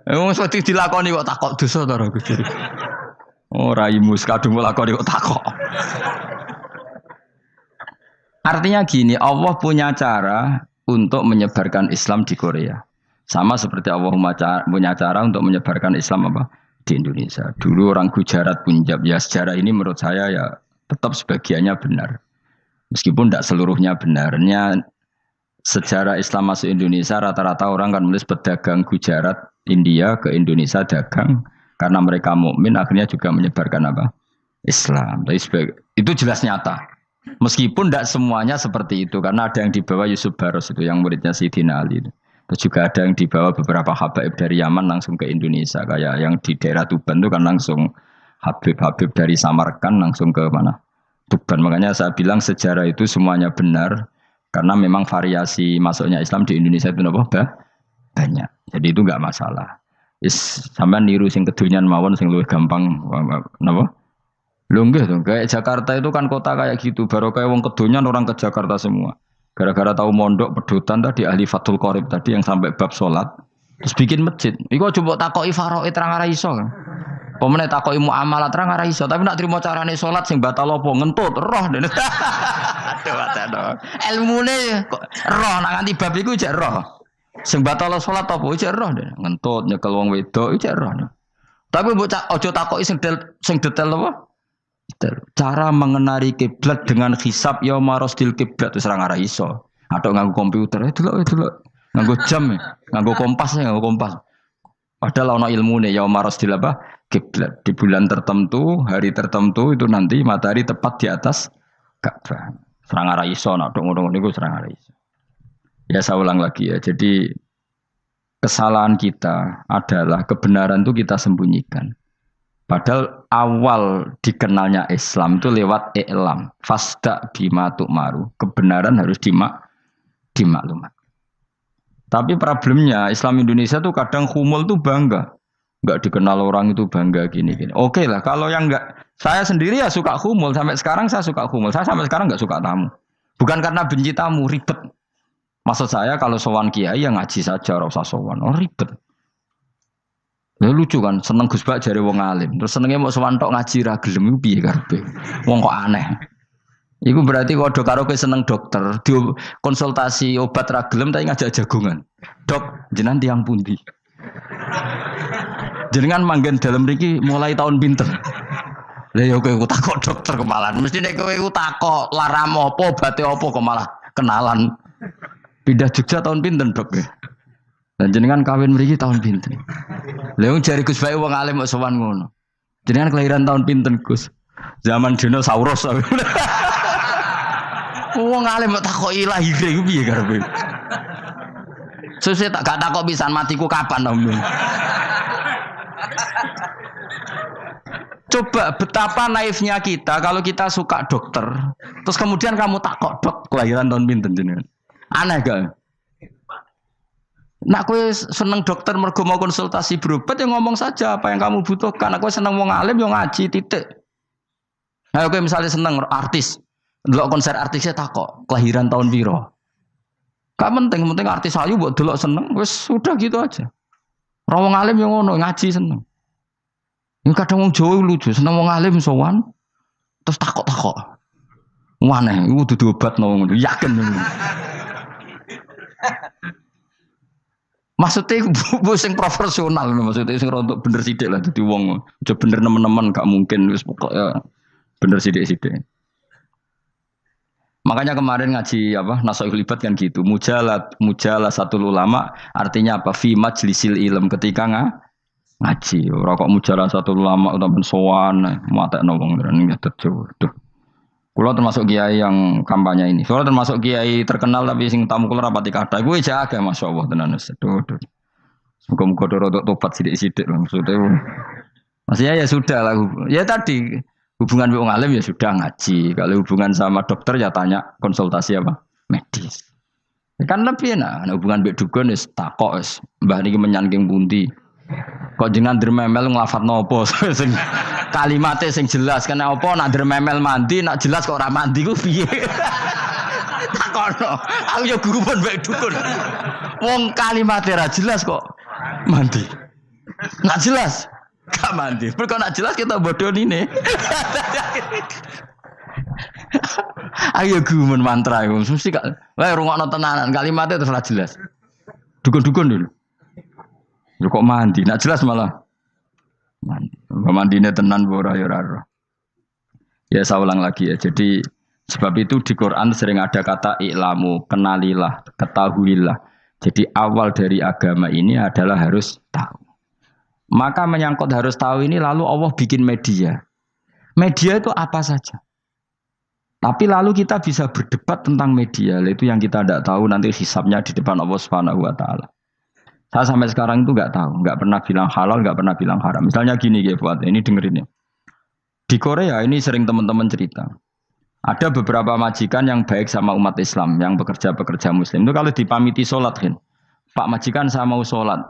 Wong wedi dilakoni kok takok dosa ta Gus. Oh raimu kadung lakoni kok takok. Artinya gini, Allah punya cara untuk menyebarkan Islam di Korea. Sama seperti Allah punya cara untuk menyebarkan Islam apa di Indonesia. Dulu orang Gujarat, Punjab, ya sejarah ini menurut saya ya tetap sebagiannya benar. Meskipun tidak seluruhnya benarnya sejarah Islam masuk Indonesia rata-rata orang kan menulis pedagang Gujarat, India ke Indonesia dagang karena mereka mukmin akhirnya juga menyebarkan apa? Islam. Itu jelas nyata. Meskipun tidak semuanya seperti itu karena ada yang dibawa Yusuf Baros itu yang muridnya Sayyidina Ali itu. Terus juga ada yang dibawa beberapa habaib dari Yaman langsung ke Indonesia kayak yang di daerah Tuban itu kan langsung habib-habib dari Samarkand langsung ke mana? Tuban. Makanya saya bilang sejarah itu semuanya benar karena memang variasi masuknya Islam di Indonesia itu banyak. Jadi itu enggak masalah. Sampean niru sing kedonyan mawon sing luwih gampang napa? Lho nggih to, kayak Jakarta itu kan kota kayak gitu, baru kayak wong kedonyan orang ke Jakarta semua. Gara-gara tahu mondok pedutan tadi ahli Fathul Qorib tadi yang sampai bab salat. Terus bikin masjid. Iku coba takoki faraid terang ora iso. Pemene takoki muamalah terang ora iso, tapi nak trimo carane salat sing batal apa ngentut roh dene. Aduh. Ilmune kok roh nak nganti bab iku jek roh. Sing batal salat apa jek roh dene. Ngentut nyekel wong wedok jek roh. Tapi mbok aja takoki sing detail apa? Cara mengenali kiblat dengan hisab ya marosdil kiblat wis ora iso. Atok nganggo komputer, delok. Nganggo jam, nganggo kompas. Padahal ana ilmune ya marosdil apa? Kiblat. Di bulan tertentu, hari tertentu itu nanti matahari tepat di atas Ka'bah. Serang arah iso, nak ngono niku serang arah iso. Ya saya ulang lagi ya. Jadi kesalahan kita adalah kebenaran itu kita sembunyikan. Padahal awal dikenalnya Islam itu lewat i'lam. Fasda bima tu'maru. Kebenaran harus dimaklumat. Tapi problemnya Islam Indonesia tuh kadang humul tuh bangga. Enggak dikenal orang itu bangga gini. Oke lah, kalau yang enggak, saya sendiri ya suka humul. Sampai sekarang saya suka humul. Saya sampai sekarang enggak suka tamu. Bukan karena benci tamu, ribet. Maksud saya kalau sowan kiai ya ngaji saja, ora usah sowan. Oh ribet. Ya lucu kan, seneng Gus Bak jare wong alim. Terus senenge mau sowan tok ngaji ra gelem iku piye karepe. Wong kok aneh. Iku berarti kalau karo kowe seneng dokter, di konsultasi obat ra gelem tapi ngajak jagongan. Dok, jenengan tiyang pundi? Jenengan manggen dalem mriki mulai tahun pinten? Lah ya kowe takok dokter kemalan. Mesti nek kowe takok laram apa, obate apa kok malah kenalan. Pindah Jogja tahun pinten, Dok? Dan jenengan kawin mriki tahun pinten? Lah wong jare Gus Bae wong alim kok sowan ngono. Jenengan kelahiran tahun pinten, Gus? Zaman dinosaurus. Wong alim kok takoki lahire iku piye karepe? Sesuk gak takok pisan matiku kapan, Om. Coba betapa naifnya kita kalau kita suka dokter, terus kemudian kamu takok, Dok, kelahiran tahun pinten jenengan? Aneh gak? Nak kowe seneng dokter mergo mau konsultasi berobat ya ngomong saja apa yang kamu butuhkan. Nak kowe seneng wong alim yo ngaji titik. Nah, kowe misalnya seneng artis, delok konser artisnya takok, kelahiran tahun piro? Gak penting artis ayu buat delok seneng, wis sudah gitu aja. Ora wong alim yo ngono, ngaji seneng. Ini kadang wong Jawa lucu, seneng wong alim sowan terus takok-takok. Waneh, iku dudu obatno ngono, yakin ngono. Maksudnya bu sing profesional, maksudnya sing rontok bener sidik lah, jadi wong coba bener nemen-nemen gak mungkin, wis pokoknya bener sidik-sidik. Makanya kemarin ngaji apa Nasoihul Ibad kan gitu, mujalah satu ulama artinya apa? Fi majlisil ilm ketika ngaji, ora kok mujalah satu ulama utawa sowan matekno wong ngene terjauh. Kulo termasuk kiai yang kampanye ini. Soalnya termasuk kiai terkenal tapi sing tamu kulo rapati kathah. Gue jaga masyaallah tenan wis. Muga-muga rodok tobat sithik-sithik maksudnya. Maksudnya ya sudah lah. Ya tadi hubungan wong alim ya sudah ngaji. Kalau hubungan sama dokter ya tanya konsultasi apa? Medis. Kan lebih enak. Hubungan mbek dukun wis takok wis. Mbah niki menyangking pundi. Kok jenengan dermemel nglafadzno apa sing kalimate sing jelas kena apa nak dermemel mandi nak jelas kok ora mandi ku piye takono aku ya guru pun mbek dukun wong kalimate ra jelas kok mandi nak jelas gak mandi kok nak jelas kita bodoni ne ayo guru mantra iku mesti gak wae rungokno tenanan kalimate terus ra jelas dukun-dukun dulu. Yo kok mandi, nak jelas malah mandi. Mandine tenan ora ya ora. Ya saya ulang lagi ya. Jadi sebab itu di Quran sering ada kata i'lamu, kenalilah, ketahuilah. Jadi awal dari agama ini adalah harus tahu. Maka menyangkut harus tahu ini lalu Allah bikin media. Media itu apa saja. Tapi lalu kita bisa berdebat tentang media. Itu yang kita tidak tahu nanti hisabnya di depan Allah Subhanahu wa taala. Saya sampai sekarang itu nggak tahu, nggak pernah bilang halal, nggak pernah bilang haram. Misalnya gini ya buat ini dengerin ya. Di Korea ini sering teman-teman cerita. Ada beberapa majikan yang baik sama umat Islam, yang bekerja Muslim. Itu kalau dipamiti sholat kan, Pak majikan saya mau sholat.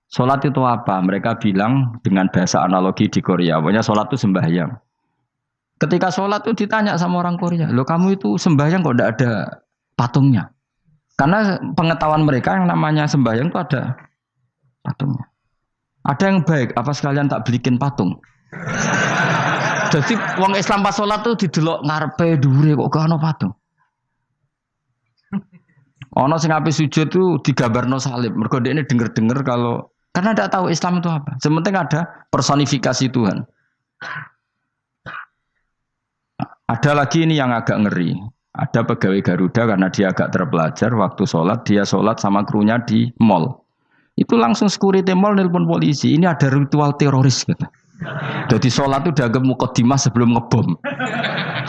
Sholat itu apa? Mereka bilang dengan bahasa analogi di Korea, pokoknya sholat itu sembahyang. Ketika sholat itu ditanya sama orang Korea, loh kamu itu sembahyang kok tidak ada patungnya? Karena pengetahuan mereka yang namanya sembahyang itu ada patungnya. Ada yang baik, apa sekalian tak belikin patung? Jadi wong Islam pas sholat tuh didelok ngarepe dhuwure kok gak ono patung. Ono sing ape sujud tuh digambarno salib. Mergo dekne denger-denger kalau karena tidak tahu Islam itu apa. Sementing ada personifikasi Tuhan. Ada lagi ini yang agak ngeri. Ada pegawai Garuda karena dia agak terpelajar waktu sholat dia sholat sama krunya di mall. Itu langsung security mall nelpon polisi. Ini ada ritual teroris gitu. Jadi sholat itu dianggap mukadimah sebelum ngebom.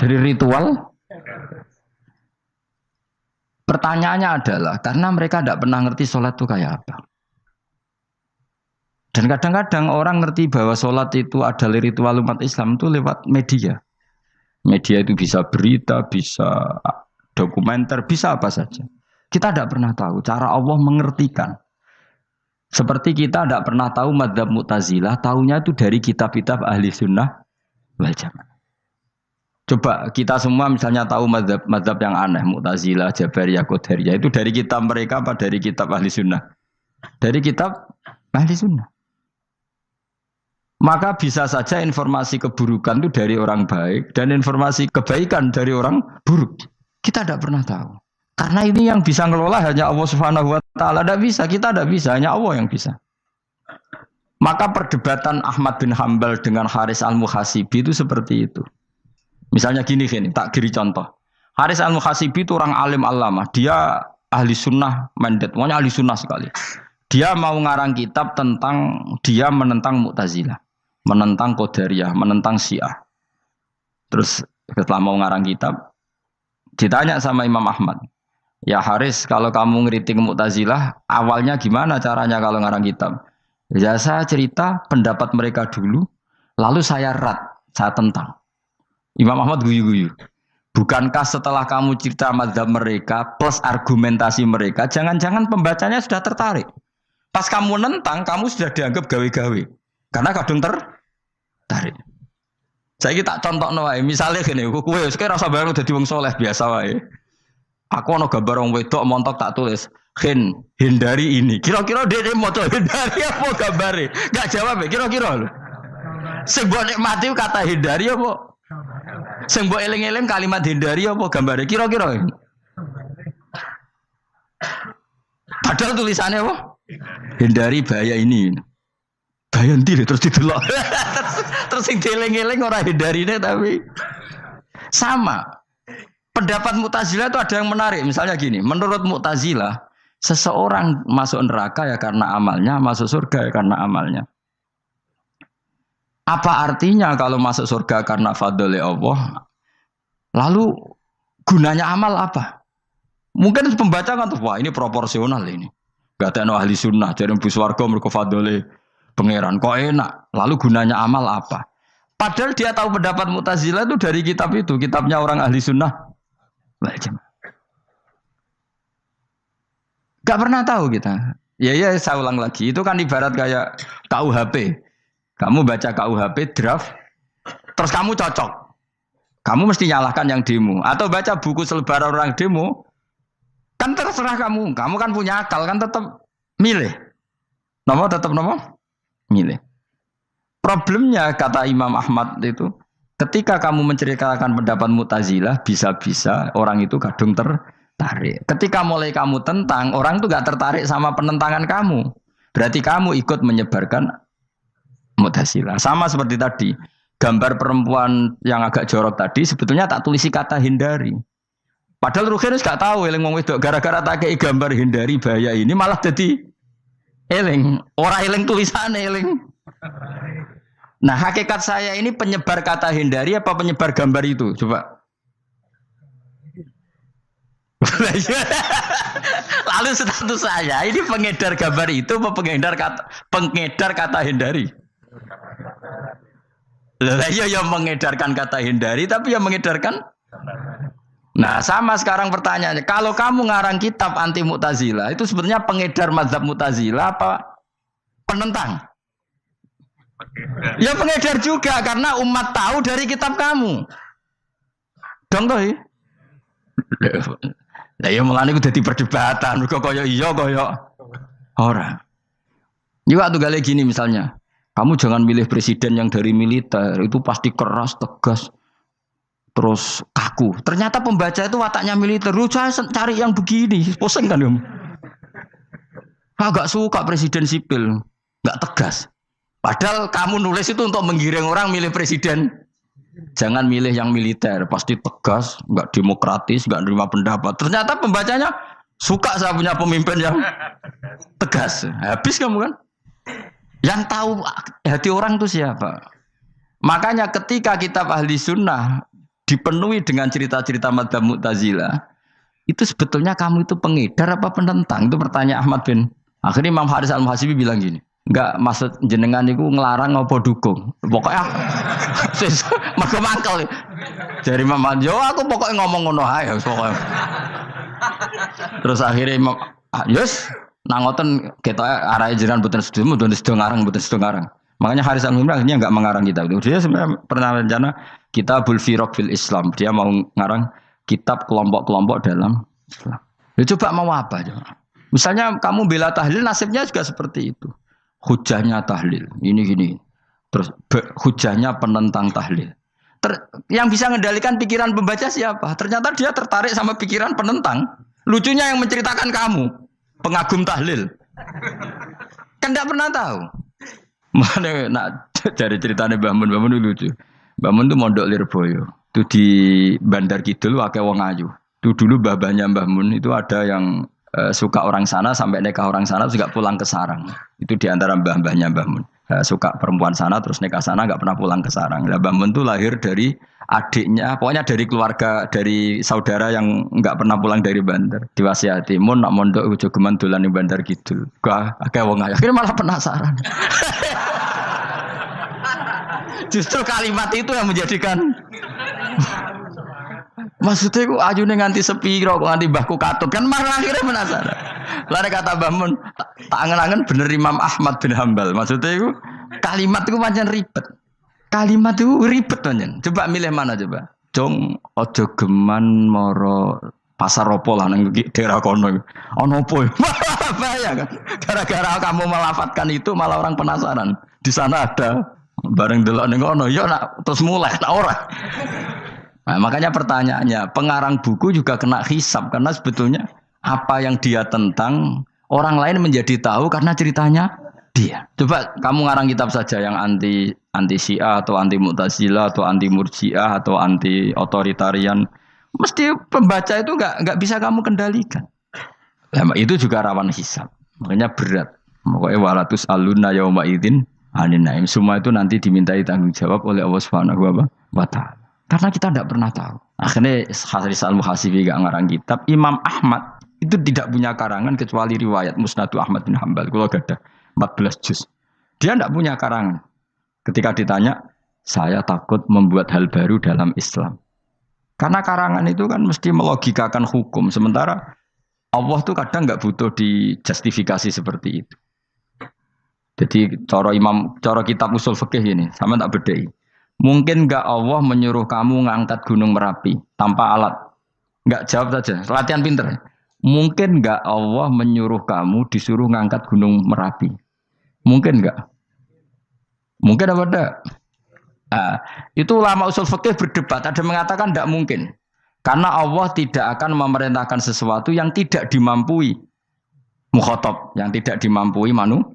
Jadi ritual. Pertanyaannya adalah karena mereka tidak pernah ngerti sholat itu kayak apa. Dan kadang-kadang orang ngerti bahwa sholat itu adalah ritual umat Islam itu lewat media. Media itu bisa berita, bisa dokumenter, bisa apa saja. Kita tidak pernah tahu cara Allah mengertikan. Seperti kita tidak pernah tahu madzhab Mu'tazilah, tahunya itu dari kitab-kitab ahli sunnah wal jamaah. Coba kita semua misalnya tahu madzhab yang aneh, Mu'tazilah, Jabariyah, Qadariyah, itu dari kitab mereka apa dari kitab ahli sunnah? Dari kitab ahli sunnah. Maka bisa saja informasi keburukan itu dari orang baik dan informasi kebaikan dari orang buruk. Kita tidak pernah tahu. Karena ini yang bisa ngelola hanya Allah Subhanahu wa taala. Tidak bisa, kita tidak bisa, hanya Allah yang bisa. Maka perdebatan Ahmad bin Hambal dengan Haris al-Muhasibi itu seperti itu. Misalnya gini, tak kiri contoh. Haris al-Muhasibi itu orang alim allamah. Dia ahli sunnah mandat, pokoknya ahli sunnah sekali. Dia mau ngarang kitab tentang dia menentang Mu'tazilah, menentang Qadariyah, menentang Syiah. Terus setelah mau ngarang kitab, ditanya sama Imam Ahmad, ya Haris, kalau kamu ngeritik Mu'tazilah, awalnya gimana caranya kalau ngarang kitab? Ya saya cerita pendapat mereka dulu, lalu saya saya tentang. Imam Ahmad guyu-guyu. Bukankah setelah kamu cerita mazhab mereka plus argumentasi mereka, jangan-jangan pembacanya sudah tertarik. Pas kamu nentang, kamu sudah dianggap gawe-gawe. Karena kadung tertarik. Saya tak contoh wae, misalnya gini, kowe sekarang rasa bareng dadi wong soleh biasa wae. Aku ana gambar wong wedok montok tak tulis, hindari ini. Kira-kira dia moto hindari apa gambare? Enggak jawab ya, kira-kira lho. Sing mbok nikmati kata hindari apa? Sing mbok eling-eling kalimat hindari apa gambare? Kira-kira. Padahal tulisannya apa? Hindari bahaya ini. Bahaya ndi terus didelok. Terus sing dieling-eling ora hindarine tapi sama. Pendapat Mu'tazilah itu ada yang menarik. Misalnya gini, menurut Mu'tazilah, seseorang masuk neraka ya karena amalnya, masuk surga ya karena amalnya. Apa artinya kalau masuk surga karena fadlile Allah? Lalu gunanya amal apa? Mungkin pembaca kan tuh, wah ini proporsional ini. Gak ada ahli sunnah, jadi bus warga mereka fadlile pangeran. Kok enak? Lalu gunanya amal apa? Padahal dia tahu pendapat Mu'tazilah itu dari kitab itu, kitabnya orang ahli sunnah. Gak pernah tahu kita. Ya saya ulang lagi. Itu kan ibarat kayak KUHP. Kamu baca KUHP draft, terus kamu cocok. Kamu mesti nyalahkan yang demo. Atau baca buku selebaran orang demo, kan terserah kamu. Kamu kan punya akal, kan tetap milih. Tetap milih. Problemnya kata Imam Ahmad itu, ketika kamu menceritakan pendapat Mu'tazilah, bisa-bisa orang itu kadung tertarik. Ketika mulai kamu tentang, orang itu gak tertarik sama penentangan kamu. Berarti kamu ikut menyebarkan Mu'tazilah. Sama seperti tadi, gambar perempuan yang agak jorok tadi, sebetulnya tak tulisi kata hindari. Padahal Rukinus gak tahu, eling wong wedok gara-gara tak kei gambar hindari bahaya ini, malah jadi eling. Orang eling tulisannya eling. Nah hakikat saya ini penyebar kata hindari apa penyebar gambar itu? Coba. Lalu status saya ini pengedar gambar itu apa pengedar kata hindari? Lah iya yang mengedarkan kata hindari tapi yang mengedarkan. Nah sama sekarang pertanyaannya, kalau kamu ngarang kitab anti Mu'tazilah itu sebenarnya pengedar mazhab Mu'tazilah apa penentang? Ya pengedar juga karena umat tahu dari kitab kamu. Dong toh ya? Lah ya mulane ku dadi perdebatan, mergo kaya iya kaya ora. Juga tuh gale gini misalnya, kamu jangan milih presiden yang dari militer, itu pasti keras, tegas, terus kaku. Ternyata pembaca itu wataknya militer. Lu cari yang begini, pusing kan kamu. Agak suka presiden sipil, nggak tegas. Padahal kamu nulis itu untuk menggiring orang milih presiden. Jangan milih yang militer, pasti tegas, nggak demokratis, nggak nerima pendapat. Ternyata pembacanya suka saya punya pemimpin yang tegas. Habis kamu kan? Yang tahu hati orang itu siapa? Makanya ketika kitab ahli sunnah dipenuhi dengan cerita-cerita madzhab Mu'tazilah, itu sebetulnya kamu itu pengedar apa penentang? Itu pertanyaan Ahmad bin. Akhirnya Imam Haris Al-Muhasibi bilang gini, enggak maksud jenengan itu ngelarang apa dukung. Pokoknya mergo mangkel. Dari Imam Anjo aku pokoknya ngomong ngono ae pokoknya. Terus akhirnya Imam yes nang ngoten ketok arahe jenengan mboten sedo ngarang mboten sedo ngarang. Makanya Haris Al-Muhasibi akhirnya enggak mengarang kitab itu. Dia sebenarnya pernah rencana Kitabul Firaq fil Islam. Dia mau ngarang kitab kelompok-kelompok dalam Islam. Ya coba mau apa coba? Misalnya kamu bela tahlil, nasibnya juga seperti itu. Hujahnya tahlil, ini gini. Terus hujahnya penentang tahlil. Yang bisa mengendalikan pikiran pembaca siapa? Ternyata dia tertarik sama pikiran penentang. Lucunya yang menceritakan kamu, pengagum tahlil. Kan tidak pernah tahu. Mana nak dari ceritanya Mbah Mun itu lucu. Mbah Mun itu mondok Lirboyo. Itu di Bandar Kidul wakai wong ayu. Itu dulu babanya Mbah Mun itu ada yang suka orang sana sampai nikah orang sana juga pulang ke sarang. Itu diantara mbah-mbahnya Mbah Mun. Suka perempuan sana terus nikah sana nggak pernah pulang ke sarang. Nah, Mbah Mun itu lahir dari adiknya, pokoknya dari keluarga dari saudara yang nggak pernah pulang dari Bandar. Diwasiati Mun nak mondok ujo geman dolan di Bandar Kidul. Gak akeh wong ayu. Akhirnya malah penasaran. Justru kalimat itu yang menjadikan maksudnya aku ajune nganti sepiro kok nganti mbahku katut kan malah akhirnya penasaran. Lare kata Mbah Mun tak angen-angen bener Imam Ahmad bin Hambal. Maksudnya itu kalimat itu pancen ribet. Kalimat itu ribet pancen. Coba milih mana coba? Jong ojo geman moro pasar opo lah nang daerah kono. Ono opo? Bahaya kan. Gara-gara kamu melafatkan itu malah orang penasaran. Di sana ada bareng delok ning kono ya nak terus mulai nak ora. Nah, makanya pertanyaannya, pengarang buku juga kena hisab karena sebetulnya apa yang dia tentang orang lain menjadi tahu karena ceritanya dia. Coba kamu ngarang kitab saja yang anti Syiah atau anti Mu'tazilah atau anti Murji'ah atau anti otoritarian, mesti pembaca itu nggak bisa kamu kendalikan. Nah, itu juga rawan hisab, makanya berat. Pokoknya walatus aluna yauma idzin anin naim. Semua itu nanti dimintai tanggung jawab oleh Allah Subhanahu wa Ta'ala. Karena kita tidak pernah tahu. Akhirnya Haris Al-Muhasibi gak ngarang kitab. Imam Ahmad itu tidak punya karangan kecuali riwayat Musnadu Ahmad bin Hambal. Kalau ada 14 juz. Dia tidak punya karangan. Ketika ditanya, saya takut membuat hal baru dalam Islam. Karena karangan itu kan mesti melogikakan hukum. Sementara Allah tuh kadang nggak butuh dijustifikasi seperti itu. Jadi cara kitab usul fikih ini, sama tak bedai. Mungkin nggak Allah menyuruh kamu ngangkat gunung Merapi tanpa alat? Nggak, jawab saja. Latihan pinter. Mungkin nggak Allah menyuruh kamu disuruh ngangkat gunung Merapi? Mungkin nggak? Mungkin apa enggak? Nah, itu ulama usul fikih berdebat. Ada mengatakan tidak mungkin. Karena Allah tidak akan memerintahkan sesuatu yang tidak dimampui mukhatab, yang tidak dimampui manusia.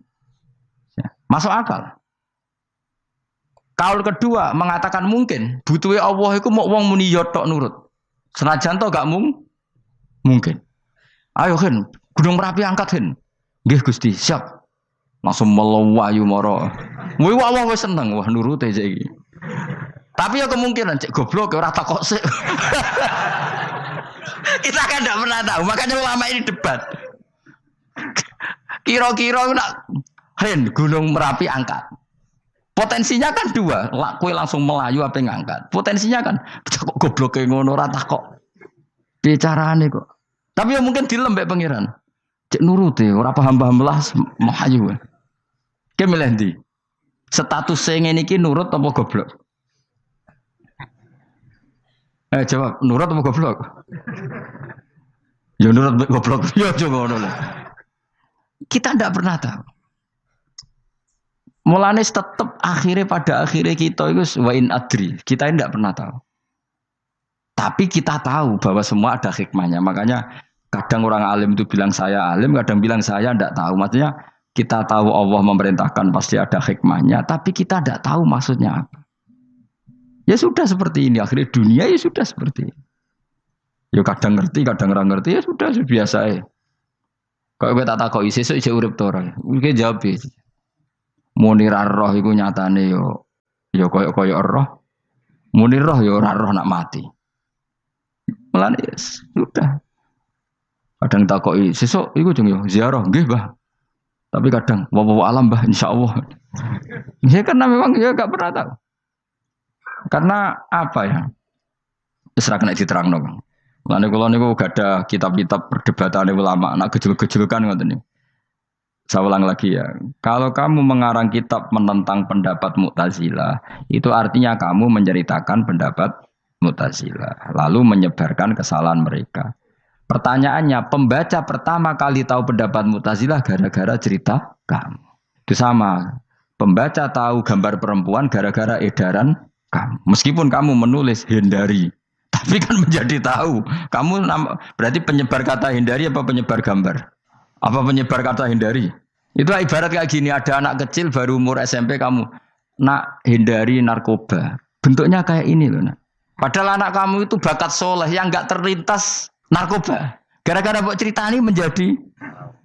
Masuk akal. Kaul kedua mengatakan mungkin, butuhe Allah iku mau wong muni yo tok nurut. Senajan to gak mungkin. Ayo Hen, Gunung Merapi angkat Hen. Nggih Gusti, siap. Langsung melayu mara. Kuwi Allah wis seneng, wah nurute cek iki. Tapi ya kemungkinan cek goblok ora takok sik. Kita kan tidak pernah tahu, makanya ulama ini debat. Kira-kira nak Hen, Gunung Merapi angkat. Potensinya kan dua, kue langsung melayu apa ngangkat. Potensinya kan kok goblok kayak ngono rata kok. Bicarane kok. Tapi ya mungkin dilembek pangeran. Cek nuruti, ora paham-paham belas melayu. Ki milih ndi? Status sing ngene iki nurut apa goblok? Jawab, nurut apa goblok? Ya nurut goblok. Ya coba ngono. Kita ndak pernah tahu. Mulane tetep akhirnya pada akhirnya kita itu wa in adri. Kita ini tidak pernah tahu. Tapi kita tahu bahwa semua ada hikmahnya. Makanya kadang orang alim itu bilang saya alim, kadang bilang saya tidak tahu. Maksudnya kita tahu Allah memerintahkan pasti ada hikmahnya, tapi kita tidak tahu maksudnya apa. Ya sudah seperti ini. Akhirnya dunia ya sudah seperti ini. Ya kadang ngerti, kadang nggak ngerti, ya sudah biasa ya. Kalau kita tak tahu sesuk isih urip to ora. Iki jawab e. Muni ra roh iku nyatane yo koyo roh. Muni roh yo ora roh nak mati. Mulane sudah. Kadang takoki sesuk iku jeng yo ziarah nggih, Mbah. Tapi kadang wa alam, Mbah, insyaallah. Ya karena memang ya enggak pernah tahu. Karena apa ya? Wis ra kena diterangno, Bang. Mulane kula niku gak ada kitab-kitab perdebatan ulama, nak gejol-gejolkan ngoten niku. Saya ulang lagi ya. Kalau kamu mengarang kitab menentang pendapat Mu'tazilah, itu artinya kamu menceritakan pendapat Mu'tazilah, lalu menyebarkan kesalahan mereka. Pertanyaannya, pembaca pertama kali tahu pendapat Mu'tazilah gara-gara cerita kamu. Itu sama. Pembaca tahu gambar perempuan gara-gara edaran kamu. Meskipun kamu menulis hindari, tapi kan menjadi tahu. Kamu berarti penyebar kata hindari apa penyebar gambar? Apa penyebar kata hindari? Itu ibarat kayak gini, ada anak kecil baru umur SMP kamu nak hindari narkoba. Bentuknya kayak ini loh, nak. Padahal anak kamu itu bakat soleh yang nggak terlintas narkoba. Gara-gara buat cerita ini menjadi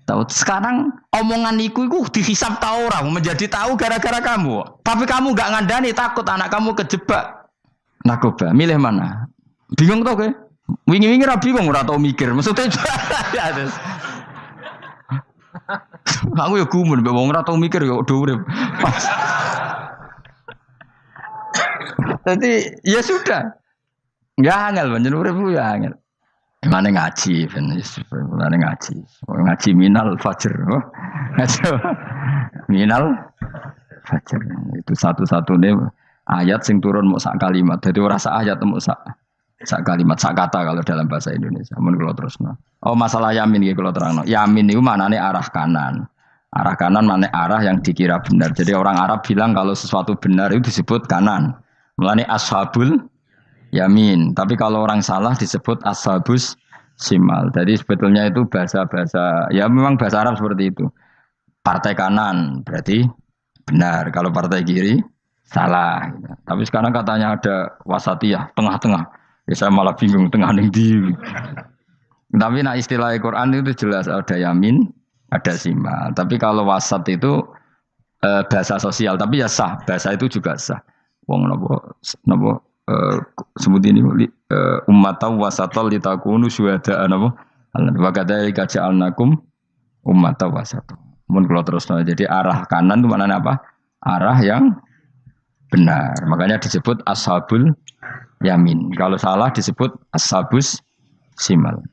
tahu. Sekarang omongan iku dihisap tahu orang menjadi tahu gara-gara kamu. Tapi kamu nggak ngandani, takut anak kamu kejebak narkoba. Milih mana? Bingung tau ke? Wingi-wingi ra bingung, ora tau mikir. Maksudnya aku ya gumun, wong ora tau mikir ya do urip. Jadi ya sudah. Ya angel panjen urip ya angel. Mana ngaji, mana ngaji. Ngaji minal fajr. Minal fajr. Itu satu-satunya ayat sing turun mau sak kalimat. Jadi ora sak ayat mau sak kalimat, sak kata kalau dalam bahasa Indonesia. Mun kula terusno. Oh, masalah yamin iki kula terangno. Yamin itu maknane arah kanan. Arah kanan maknane arah yang dikira benar. Jadi orang Arab bilang kalau sesuatu benar itu disebut kanan. Mulane ashabul yamin. Tapi kalau orang salah disebut ashabus simal. Jadi sebetulnya itu bahasa-bahasa, ya memang bahasa Arab seperti itu. Partai kanan berarti benar. Kalau partai kiri salah. Tapi sekarang katanya ada wasatiyah, tengah-tengah. Ya saya malah bingung tengah ning ndi. Tapi nah istilah Al-Qur'an itu jelas ada yamin, ada simal. Tapi kalau wasat itu bahasa sosial, tapi ya sah. Bahasa itu juga sah. Wong napa sebut ini ummatan wasatan litakunu syuhada'a napa? Wa kadzalika ja'alnakum ummatan wasatan. Mun kula terusno. Jadi arah kanan itu maknanya apa? Arah yang benar. Makanya disebut ashabul yamin. Kalau salah disebut ashabus simal.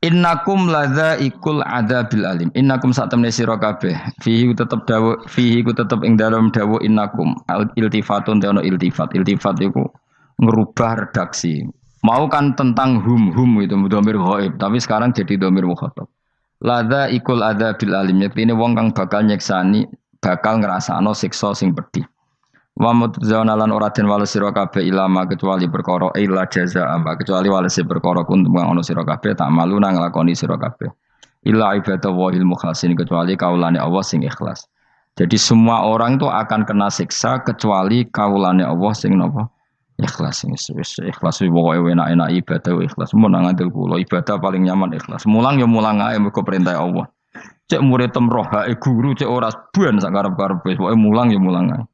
Innakum ladzaikul adzabil alim. Innakum satamne sira kabeh. Fihi tetep dawu, fihi ku tetep ing dalem dawu innakum. Iltifatun ono iltifat. Iltifat iku ngerubah redaksi. Mau kan tentang hum itu dhamir ghaib, tapi sekarang jadi dhamir mukhatab. Ladzaikul adzabil alim. Yektine wong kang bakal nyeksani, bakal ngrasakno siksa sing pedih. Wa mutzauna lan ora den wales sira kabeh ilama kecuali perkara illa jazaa kecuali wales perkara kuntum kang ana sira kabeh tak malu nang nglakoni sira kabeh illa ibadallahil mukhlasin kecuali kaulane Allah sing ikhlas. Jadi semua orang itu akan kena siksa kecuali kaulane Allah sing napa ikhlas. Wis ikhlas pokoke enak-enak ibadah ikhlas mun nang ngandel kula ibadah paling nyaman ikhlas. Mulang ya mulang ae mergo perintah Allah. Cek murid temrohae guru cek ora ban sak karep-karep pokoke mulang ya mulang ae.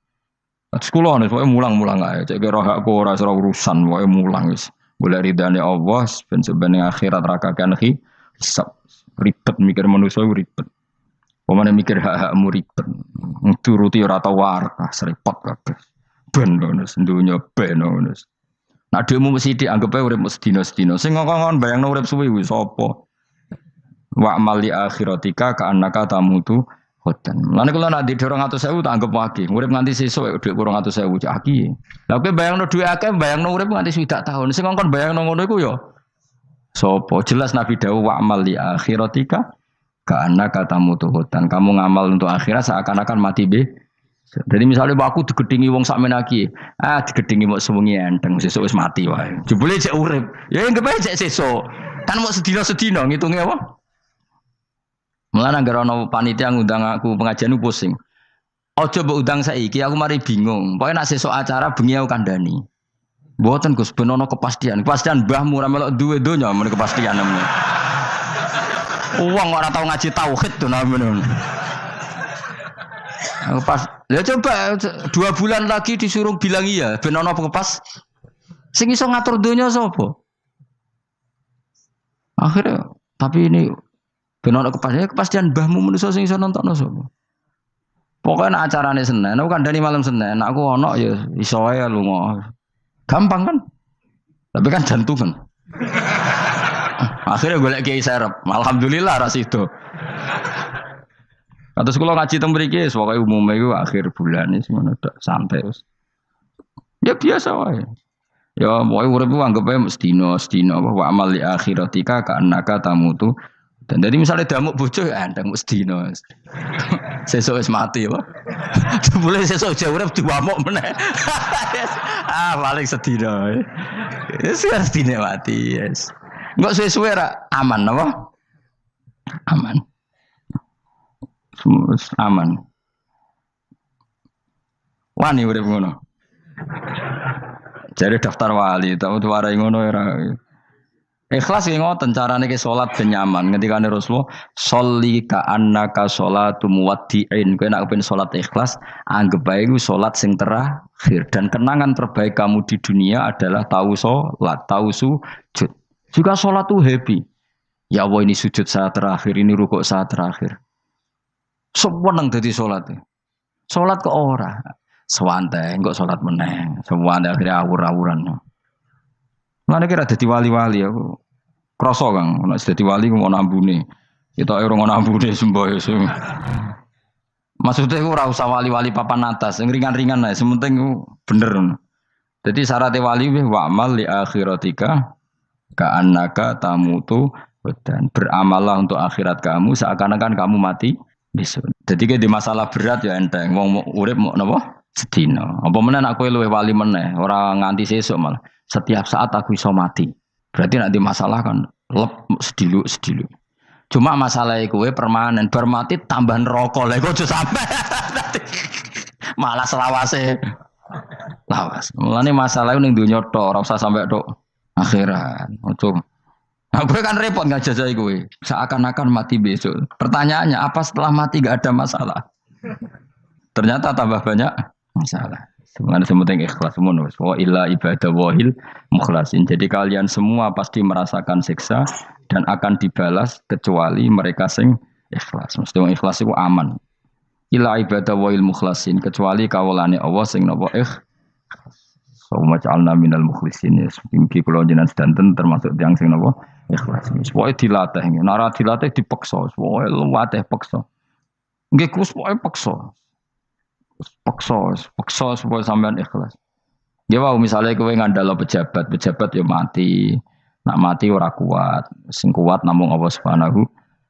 Sekolah nih, pokoknya mulang-mulang aja. Cek kira aku ora urusan, pokoknya mulang wis. Boleh ridane Allah, ben sebenarnya akhirat rakakan hisab ribet mikir manusia ribet. Pemane mikir hak-hakmu ribet. Turuti ora tau warkah, serepot kabeh. Ben bonus, dunya ben bonus. Nah dhewe mesti dianggep ae urip sedina-sedina. Sing ngongkon bayangno urip suwi kuwi sapa? Wa amali akhiratika ka annaka tamutu hodan. Lan kula nak di 200.000 tak anggap wage. Urip nganti sesuk dhuwit 200.000 cak aki. Lah kowe bayangno dhuwit akeh, bayangno urip nganti 60 tahun. Sing ngongkon bayangno ngono iku ya sapa? Jelas Nabi dawuh wa amal li akhiratika ka annaka tamutu hodan. Kamu ngamal untuk akhirat seakan-akan mati Jadi misalnya aku digedingi wong sakmen lagi, digedingi mau sewengi enteng sesuk wis mati wae. Jebule cek urip. Ya enggak bae cek sesuk. Kan mau sedina-sedina ngitungnya apa? Mulane anggere ana panitia ngundang aku pengajian pusing. Ojo mbok undang saiki aku mari bingung. Pokoke nek sesuk acara bengi aku kandhani. Mboten Gus ben ana kepastian. Kepastian mbahmu ora melok duwe donya men kepastian namanya. Wong ora tau ngaji tauhid to namanya. Pas, ya coba 2 bulan lagi disuruh bilang iya, ben ono pengepas. Sing iso ngatur donya sapa? Akhirnya, tapi ini ben ono kepastian mbahmu manusa sing iso nontonno sapa? Pokoknya acarane Senin, aku kandhani malam Senin, aku ono ya iso wae lunga. Gampang kan? Tapi kan jantungan. Akhirnya golek kiai serep. Alhamdulillah ras itu. Terus kalau ngaji teng mriki pokoke umume iku akhir bulan iki ngono tok santai wis. Ya biasa wae. Ya pokoke urip ku anggap ae sedina wa amal li akhiratika ka annaka tamutu. Dan dari misalnya damuk bojo ya ndang sedina. Sesuk wis mati wae. Boleh sesuk jauh urip diwamuk meneh. Paling sedina. Wis sedina mati, yes. Enggak suwe-suwe ra aman apa? Aman. Aman. Wani urip ngono. Jare daftar wali, tau diwarai ngono ora. Ikhlas ki ngoten carane ki salat ben nyaman. Ngendikane Rasulullah, "Sholli ka annaka sholatu muwaddi'in." Kowe nek pengen salat ikhlas, anggap bae iku salat sing terakhir dan kenangan terbaik kamu di dunia adalah tahu salat, tahu sujud. Juga salat tuh happy. Ya Allah ini sujud saat terakhir, ini rukuk saat terakhir. Seneng dadi salat. Salat kok ora. Sewante engko salat meneh. Sewante akhirnya awur-awuran. Lan kira dadi wali-wali aku. Krasa Kang, nek dadi wali ku ana ambune. Kita ora ana ambune semboyo. Maksudnya aku ora usah wali-wali papan atas, sing ringan-ringan ae, sementing ku bener. Jadi syarat wali wa amal li akhiratika ka annaka tamutu dan beramallah untuk akhirat kamu seakan-akan kamu mati besok. Jadi di masalah berat ya enteng. Wong urip mau napa? Sedina. Apa meneh aku luwih wali meneh, ora nganti sesuk malah. Setiap saat aku iso mati. Berarti nek di masalah kan lep sedilu. Cuma masalah kowe permanen bar mati tambah neraka. Lha kok aja sampe. Malah selawase. Lawas. Mulane masalah ning donya tok, ora usah sampe tok akhirat. Ojo. Nah, gue kan repot nggak jajah gue. Seakan-akan mati besok. Pertanyaannya apa setelah mati gak ada masalah? Ternyata tambah banyak masalah. Sebenarnya semuanya ikhlas semua. Wa illa ibadah wahil mukhlasin. Jadi kalian semua pasti merasakan siksa dan akan dibalas kecuali mereka sing ikhlas. Mesti yang ikhlas itu aman. Illa ibadah wahil mukhlasin. Kecuali kawulane Allah sing nopo Soma ja'alna minal mukhlisin ya. Mungkin kalau jenengan sedanten termasuk yang sing napa ikhlas. Pokoke dilatih. Nara dilatih dipaksa. Pokoke luwatih paksa. Nggih Gus pokoke paksa. Paksa supaya sampean ikhlas. Ya wae misalnya kowe ngandalo pejabat ya mati. Nak mati ora kuat. Sing kuat namung Allah Subhanahu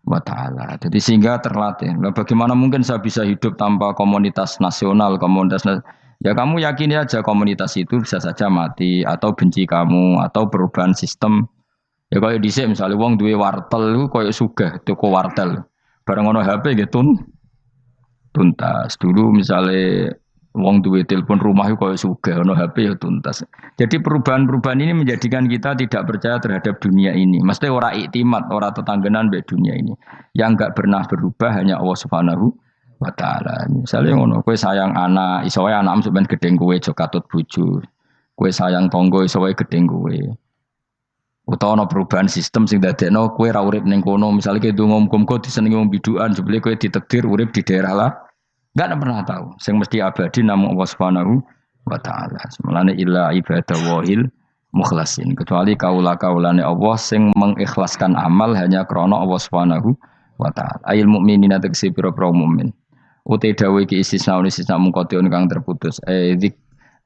wa taala. Jadi sehingga terlatih. Nah, bagaimana mungkin saya bisa hidup tanpa komunitas nasional, ya kamu yakini aja komunitas itu bisa saja mati atau benci kamu atau perubahan sistem. Ya kayak dhisik misalnya wong duwe wartel iku koyo sugih toko wartel. Bareng ono HP gitu tuntas. Dulu misalnya wong duwe telepon rumah iku koyo sugih ono HP ya tuntas. Jadi perubahan-perubahan ini menjadikan kita tidak percaya terhadap dunia ini. Mesti ora iktimat, ora tetanggenan mbek dunia ini. Yang enggak pernah berubah hanya Allah Subhanahu wa ta'ala. Misalnya ngono, kowe sayang anak, iso wae anakmu sampeyan gedeng kowe aja katut bojo. Kowe sayang tangga iso wae gedeng kowe. Utawa ana perubahan sistem sing dadekno kowe ra urip ning kono, misale kowe ndonga muga-muga disenengi wong bidukan, jebule kowe ditakdir urip di daerah lah. Enggak pernah tahu. Sing mesti abadi namung Allah Subhanahu wa ta'ala. Semulane illa ibadah wahil mukhlasin. Kecuali kaula-kaulane Allah sing mengikhlaskan amal hanya krana Allah Subhanahu wa ta'ala. Ayil mukminina tegese pira-pira mukmin. Utai dawe ki istisna mungkotion kang terputus.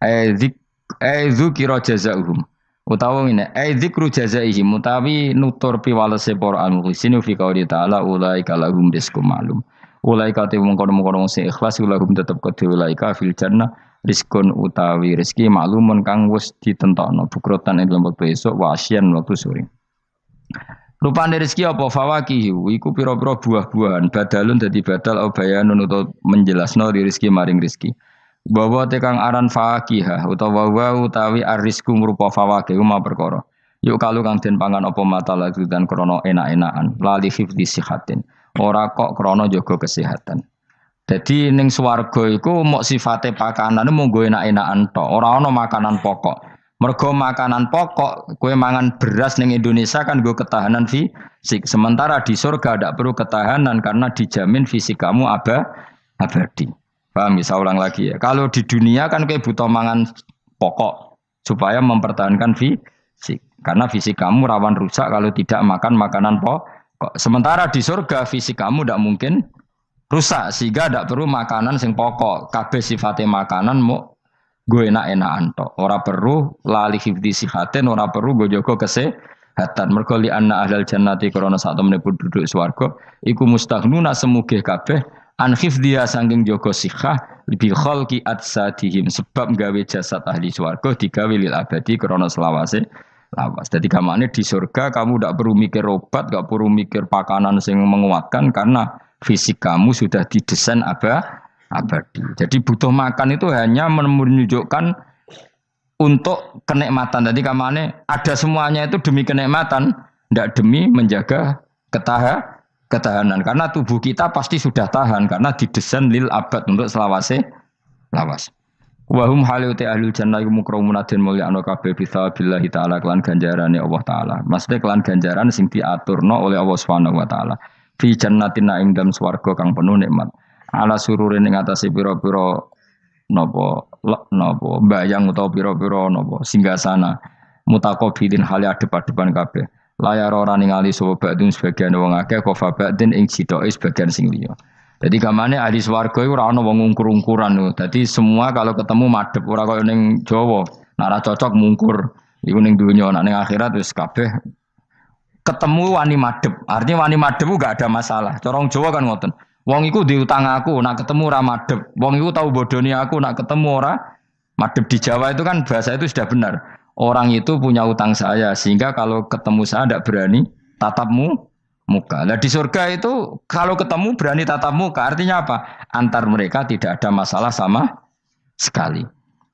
Dzikra jazaohum. Utawa ngene, dzikru jazaihim utawi nutur piwalese para al-mukhlisin fi qouli ta'ala ulaika lahum rizqum ma'lum. Ulaika te mengkono-mengkono sing ikhlas ulahum tetep kedhe ulaika fil jannah rizkun utawi rezeki maklumun kang wis ditentokno bukrotan ing dalam wektu esuk wa asyan wektu sore. Rupane rezeki apa fawakih iku pira-pira buah-buahan badalun dadi badal au bayanun utawa menjelasno di rezeki maring rezeki. Bahwa tekang aran fakihah utawa wa utawi arisku merupa fawakih ma perkara. Yuk kalau kang den pangan apa mata lagu dan krono enak-enakan lali hifdzi sihatin. Ora kok krono jaga kesehatan. Jadi ning swarga iku mok sifate pakanan mung enak-enakan tok, ora ana makanan pokok. Mergo makanan pokok kowe mangan beras ning Indonesia kan nggo ketahanan fisik. Sementara di surga tidak perlu ketahanan karena dijamin fisik kamu abadi. Paham bisa ulang lagi ya. Kalau di dunia kan kowe butuh mangan pokok supaya mempertahankan fisik. Karena fisik kamu rawan rusak kalau tidak makan makanan pokok. Sementara di surga fisik kamu tidak mungkin rusak sehingga tidak perlu makanan sing pokok. Kabeh sifatnya makanan mau gue enak-enakan tok. Ora perlu lali hifdzi sihatin, ora perlu gue jaga kesehatan. Mergo li anna ahlal jannati krana sak temene penduduk swarga iku mustaghnuna semugih kabeh an hifdziya saking jaga sihah bi khalqi atsadihim sebab gawe jasad ahli swarga digawe lil abadi krana selawase lawas. Jadi kamane di surga kamu tidak perlu mikir obat, tidak perlu mikir pakanan yang menguatkan karena fisik kamu sudah didesain abadi. Jadi butuh makan itu hanya menunjukkan untuk kenikmatan. Jadi kamane ada semuanya itu demi kenikmatan, tidak demi menjaga ketahanan. Karena tubuh kita pasti sudah tahan karena didesain lil abad untuk selawase lawas. Wahum haluti ahlul jannah iku mukramuna den mulyakno kabeh bisabillahi taala kelan ganjarane Allah taala. Maksudnya kelan ganjaran sing diaturno oleh Allah Subhanahu wa taala. Fi jannatin naim dalam swarga kang penuh nikmat. Ala sururin ing atase pira-pira napa bayang utawa pira-pira napa singgasana mutaqabilin hale adep-adepan kabeh. Layar ora ningali sapa badun sebagian wong akeh kofa badin ing sitoke sebagian sing liya. Jadi kamane ahli swarga iku ora ana wong ngungkur-ungkuran lho. Dadi semua kalau ketemu madhep ora kaya ning Jawa. Nek ora cocok mungkur. Iku ning donya, nek ning akhirat wis kabeh ketemu wani madhep. Artinya wani madhep ku gak ada masalah. Cara wong Jawa kan ngoten. Wong iku diutang aku, nak ketemu ora madhep. Wong iku tau bodoni aku, nak ketemu ora madhep. Di Jawa itu kan bahasa itu sudah benar. Orang itu punya utang saya sehingga kalau ketemu saya tidak berani tatapmu muka. Nah di surga itu kalau ketemu berani tatap muka artinya apa? Antar mereka tidak ada masalah sama sekali.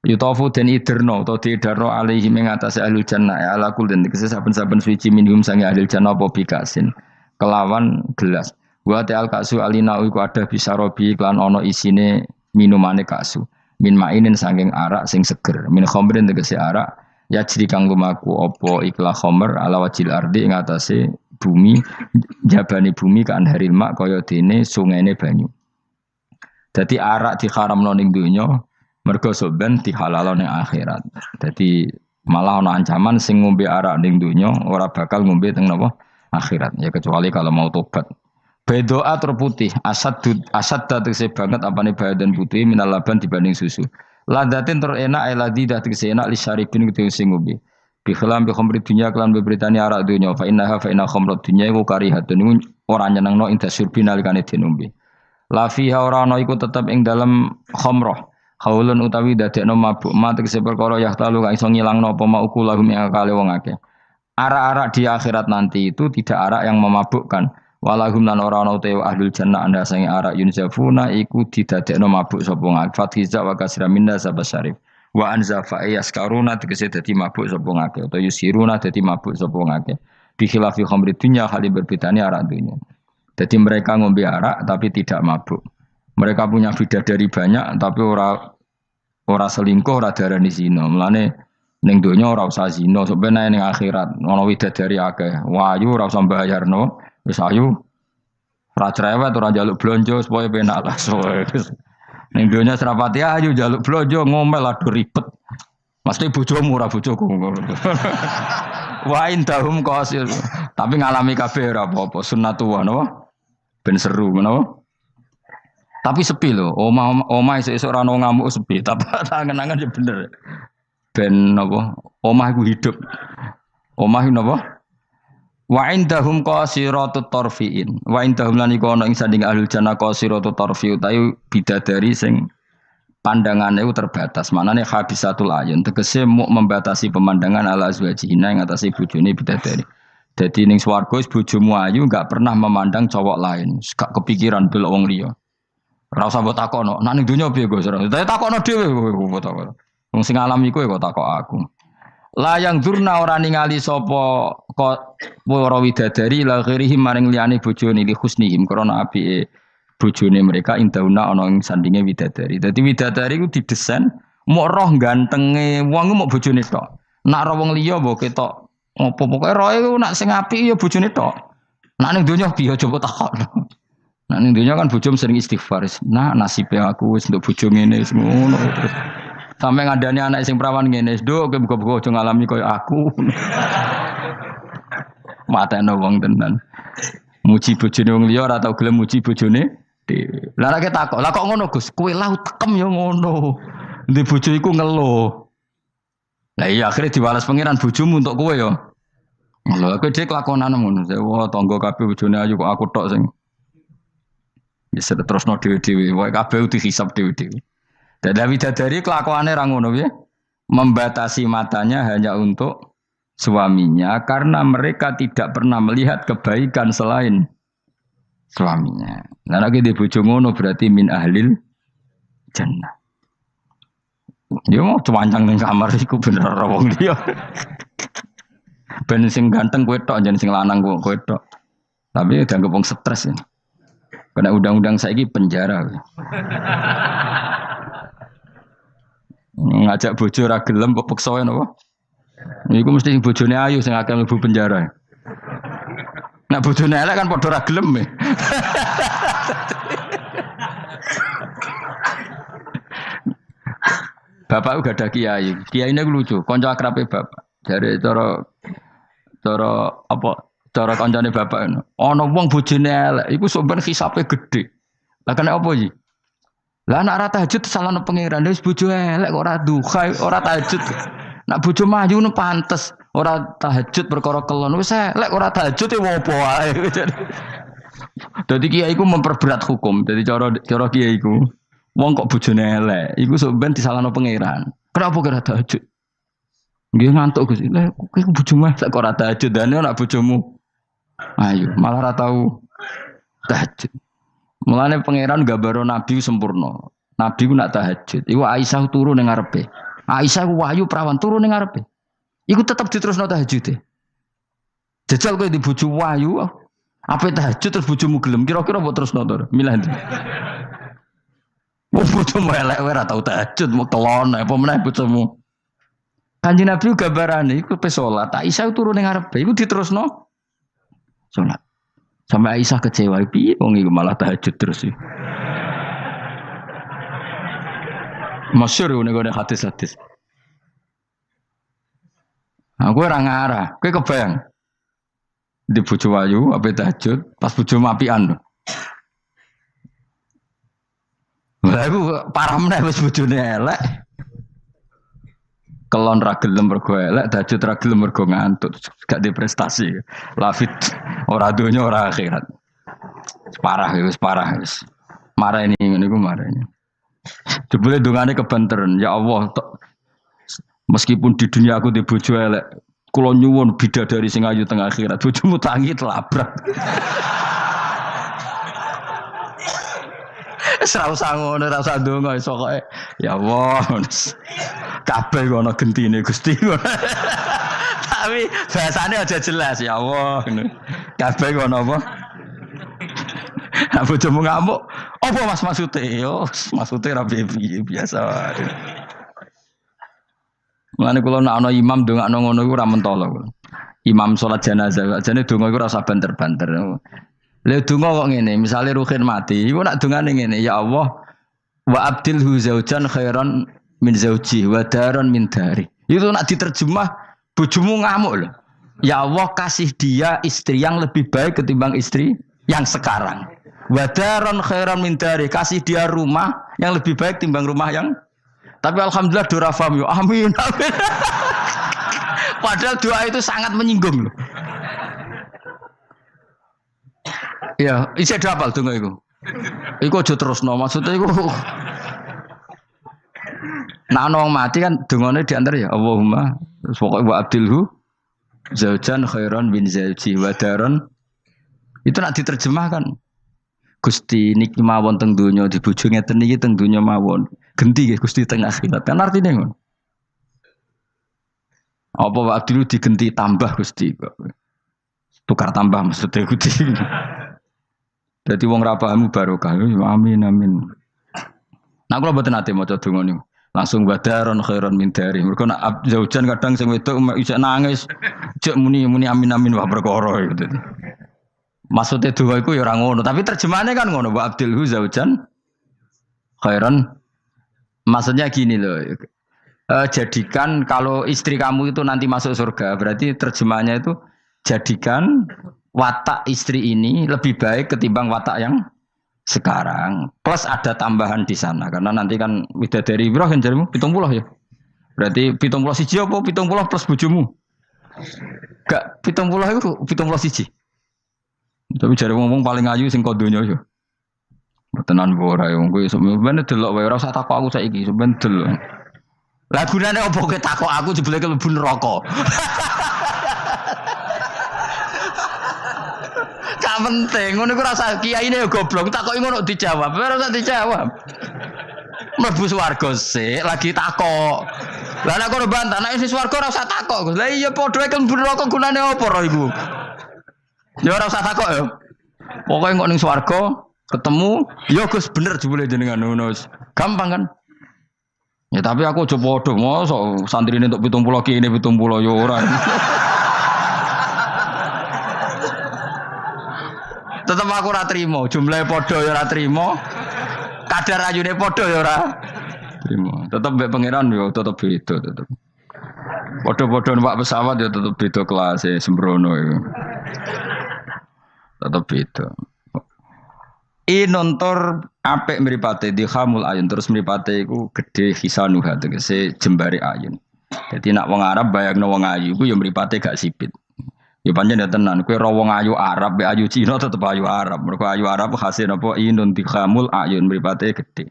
Yutofu dan iderno atau diiderno alaihi mengatasi ahlul jannah ala kul dan saben-saben suci minhum sangi ahlul jannah apa bikasin kelawan gelas. Wa ta'al kasu alina iku ada bisa robi klan ono isine minumane kasu. Min mainin sanging arak sing seger. Min khamrin tegese arak ya jri kang lumaku apa ikla khamr ala wajil ardi ing atase bumi jabani bumi kan haril mak kaya dene sungene banyu. Dadi arak diharamno ning donya mergo soben dihalalo ning akhirat. Dadi malah ana ancaman sing ngombe arak ning donya ora bakal ngombe teng napa akhirat ya kecuali kalau mau tobat. Bedoa terputih asad tegese banget apane badan putih minal laban dibanding susu. Ladatin terenak eladi tegese enak li syaribin gitu sing ngombe. Bi khilam bi khamri dunya kelan beberitani arak dunya fa inna khamrat dunya iku karihatun iku ora nyenengno inda syurbi nalikane dinombe. La fiha ora ana iku tetep ing dalem khamrah. Haulun utawi dadekno mabuk ma tegese perkara ya talu kang iso ngilangno apa mauku lahum ing akale wong akeh. Arak-arak di akhirat nanti itu tidak arak yang memabukkan. Walahum lan ora ana utawa ahlul jannah anda sange arak yunzafuna iku didadekno mabuk sapa ngak fathiza wa kasra minna sabasyarif wa anzafa yaskaruna tegese dadi mabuk sapa ngake utawa yusiruna dadi mabuk sapa ngake bi khilafi khamri dunya hali berbedane arak dunya. Jadi mereka ngombe arak tapi tidak mabuk. Mereka punya bidadari banyak tapi ora selingkuh ora darani zina. Mulane ning donya ora usah zina, sebenarnya ning akhirat ana widadari akeh. Wayu ora usah mbayarno. Wis ayu ora cerewet ora njaluk blonjo supaya penak lah. Ning donya serapati ayu njaluk blonjo ngomel aduh ribet. Mesti bojomu ora bojoku. Wa indahum qasil. Tapi ngalami kabeh ora apa-apa sunnatullah napa? Ben seru napa? Tapi sepi lho. Omah esuk-esuk ora ono ngamuk sepi. Tapi angen-angen ya bener. Ben napa? Omah iku hidup. Omah iku napa? Wa indahum qasiratut tarfiin. Wa indahum lan iku ana ing sanding ahlul jannah qasiratut tarfi utawi bidadari sing pandangannya itu terbatas. Maknane habisatul ayun tegese muk membatasi pemandangan ala azwajina ing atase bojone bidadari. Dadi ning swarga bojomu ayu enggak pernah memandang cowok lain. Gak kepikiran delok wong liya. Ora usah mbok takono. Nek ning donya piye Gus? Tapi takono dhewe kok takon. Wong sing alami kowe kok takok aku. Layang durna ora ningali sapa kok para widadari la ghirihim maring liyane bojone li husnihim krana apike bojone mereka indauna ana ing sandinge widadari. Dadi widadari ku didesain mok roh gantenge wong mok bojone tok. Nak roh wong liya mbok ketok opo pokoke roe ku nak sing apik ya bojone tok. Nak ning donya piye coba takokno. Nak ning donya kan bojom sering istighfar. Nah nasibe aku wis nduk bojo ngene wis ngono terus. Sampai ngadani anak sing perawan ngene, "Nduk, kowe buka-buka aja ngalami koyo aku." Matane wong tenan. Muji bojone wong liya ora tau gelem muji bojone dhewe. Lah nek takok, "Lah kok ngono, Gus? Kowe lau tekem ya ngono." Ndek bojo iku ngeluh. Lah iya akhirnya diwales pangeran bojomu untuk kowe ya. Lho kowe dhek kelakonane ngono. Wah, tangga kabeh bojone ayu kok aku tok sing bisa terusno dhewe-dhewe. Wae kabeh dihisab dhewe-dhewe. Dan widadari kelakuannya rangono ya, membatasi matanya hanya untuk suaminya karena mereka tidak pernah melihat kebaikan selain suaminya. Nah lagi di bojo ngono berarti min ahlil jannah. Dia mau cuancang ning kamar iku bener ora wong liya. Ben sing ganteng kowe tok jan sing lanang kowe tok. Tapi dianggap wong stres ya. Karena undang-undang saiki penjara. Ngajak bojo ra gelem kok peksa napa? Iku mesti bojone ayu sing akeh mlebu penjara. Nek bojone elek kan padha ra gelem. Bapak uga ada kiai. Kiai ini lucu, kanca akrabe bapak. Dari cara apa? Cara kancane bapak ngono. Ana wong bojone elek, iku sampean hisabe gede. Lah kena apa iki? Lah anak ora tahajud salahno pangeran wis bojo elek kok ora duha ora tahajud. Nak bojo maju nu pantes ora tahajud perkara kelon wis elek ora tahajud e opo wae. Dadi kiai iku memperberat hukum. Dadi cara kiai iku wong kok bojone elek iku sampean disalahno pangeran. Kenapa ora tahajud? Nggih ngantuk Gus. Lah kowe bojomu elek kok ora tahajud dane nak bojomu. Ayo malah ora tau tahajud. Mulane pangeran gambaro nabi sempurna. Nabi ku nak tahajud. Iku Aisyah turu ning ngarepe. Aisyah ku wahyu perawan turu ning ngarepe. Iku tetep diterusno tahajude. Jajal kowe di bojo wahyu, ape tahajud terus bojomu gelem kira-kira mbok terusno to? Milih ndi? Bojomu elek ora tau tahajud, mau kelon apa meneh bojomu. Kanjeng Nabi gambarane iku pe salat. Aisyah turu ning ngarepe, iku diterusno salat. Sampai Aisyah kecewa, piye wong iku malah tahajud terus sih. Masyhur ngene hadis-hadis. Aku ora ngarah, kowe kebayang. Di bojo ayu ape tahajud, pas bojo mapian. Lah aku parah meneh wis bojone elek. Kelon ra gelem mergo elek, tahajud ra gelem mergo ngantuk, gak di prestasi. Lafit ora donya ora akhirat. Wis parah wis. Marah ini niku marah ini. Jebule dongane kebanteren, ya Allah, meskipun di dunia aku di bojo elek, kula nyuwun bidadari sing ayu teng akhirat, bojomu tangi telabrak. Ora usah ngono, ora usah ndonga iso kok. Ya Allah. Kabeh ana gentine Gusti. Tapi bahasane aja jelas ya Allah ngono. Kabeh ana apa? Apa bojomu ngamuk? Apa Mas maksude? Yo, maksude ra piye biasa wae. Mulane kula nek ana imam ndongakno ngono iku ora mentolo. Imam salat jenazah, jane donga iku ora usah banter-banter. Lha donga kok ngene, misale Ruhin mati, iku nak dongane ngene, ya Allah wa abdilhu zaujan khairan min zauji wa daran min dari. Itu nak diterjemah bojomu ngamuk loh. Ya Allah kasih dia istri yang lebih baik ketimbang istri yang sekarang. Wa daran khairan min dari, kasih dia rumah yang lebih baik timbang rumah yang. Tapi alhamdulillah dora faham yo. Amin. Amin. Padahal doa itu sangat menyinggung loh. Ya, isih hafal donga iku. Iku aja terusno, maksudnya iku nah ana wong mati kan dongane diantar ya Allahumma pokoke wa abdilhu zaujan khairan bin zauji wa daron itu nak diterjemahkan Gusti niki mawon teng donya di bojo ngeten niki teng donya mawon genti nggih Gusti teng akhirat kan artine ngono apa wa abdilhu digenti tambah Gusti tukar tambah maksudnya Gusti dadi wong ra paham barokah amin amin nah kula mboten ate maca donga niku langsung badaron khairon min dari. Mereka nak zaujan kadang sing wedok iso nangis, cek muni amin amin wah perkara gitu. Maksudnya doa iku ya ora ngono, tapi terjemahannya kan ngono, wa abdilhu zaujan khairon. Maksudnya gini loh. Jadikan kalau istri kamu itu nanti masuk surga, berarti terjemahannya itu jadikan watak istri ini lebih baik ketimbang watak yang sekarang plus ada tambahan di sana karena nanti kan widadari Ibrahim jarimu 70 ya. Berarti 70 siji apa 70 plus bojomu? Gak 70 itu 70 siji. Tapi jare ngomong paling ayu sing kodonya ya. Tenan ora ya kowe sampeyan delok wae ora usah takok aku saiki sampeyan delok. Lah gunane opo kowe takok aku jebule mlebu neraka. Gak penting, ngono iku rasa kiyaine ya goblok, takoki ngono dijawab, ora usah dijawab. Mlebu swarga sik, lagi takok. Lah nek kono bantah, nek wis swarga ora usah takok. Lah iya padha iku mlebu neraka gunane apa ro iku? Ya ora usah takok ya. Pokoke kok ning swarga ketemu, ya Gus bener jebule jenengan ngono. Gampang kan? Ya tapi aku aja padha, mosok santrine entuk 70 ki ini 70 ya ora. Tetep aku ora trimo, jumlahe padha ya ora trimo. Kadar ayune padha ya ora trimo. Tetep mbek pangeran ya tetep beda tetep. Padha-padha numpak pesawat ya tetep beda kelas sembrono iku. Tetep beda. Nontor apik mripate dihamul ayun terus mripate iku gedhe hisanuha tegese jembare ayun. Dadi nak wong Arab bayangno wong ayu iku ya mripate gak sipit. Ya pancen ya tenan, kowe ro wong ayu Arab, ayu Cina tetep ayu Arab. Mergo ayu Arab hasil napa inun tikhamul ayun mripate gedhe.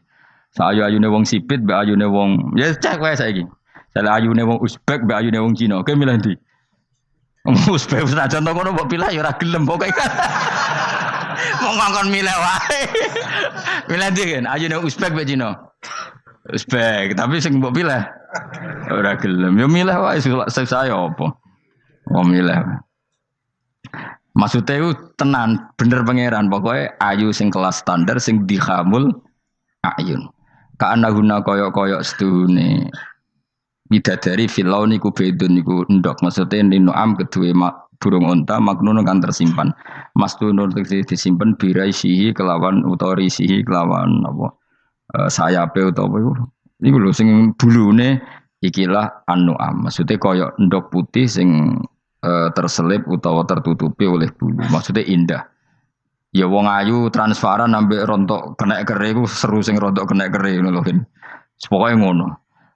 Sa ayu-ayune wong sipit, mbek ayune wong ya cek wae saiki. Sale ayune wong Uzbek, mbek ayune wong Cina. Kowe milih ndi? Uzbek senajan to ngono mbok pilih ya ora gelem pokoke. Wong ngongkon milih wae. Milih ndi kan? Ayune Uzbek mbek Cina. Uzbek, tapi sing mbok pilih ora gelem. Ya milih wae saya apa? Wong milih. Maksudnya itu tenan bener pangeran pokoknya ayu sing kelas standar sing dihamul ayun. Kaana guna koyok-koyok sedune bidadari filau niku bedun niku endok maksudnya ninuam kedua burung unta maknun kan tersimpan. Mastunun disimpan birai sihi kelawan utori sihi kelawan apa sayape utawa iku lho sing bulune ikilah anuam. Maksudnya koyok endok putih sing terselip utawa tertutupi oleh bulu. Maksudnya indah. Ya wong ayu transparan ambek rontok kena kere iku seru sing rontok kena kere ngono lho. Pokoke ngono.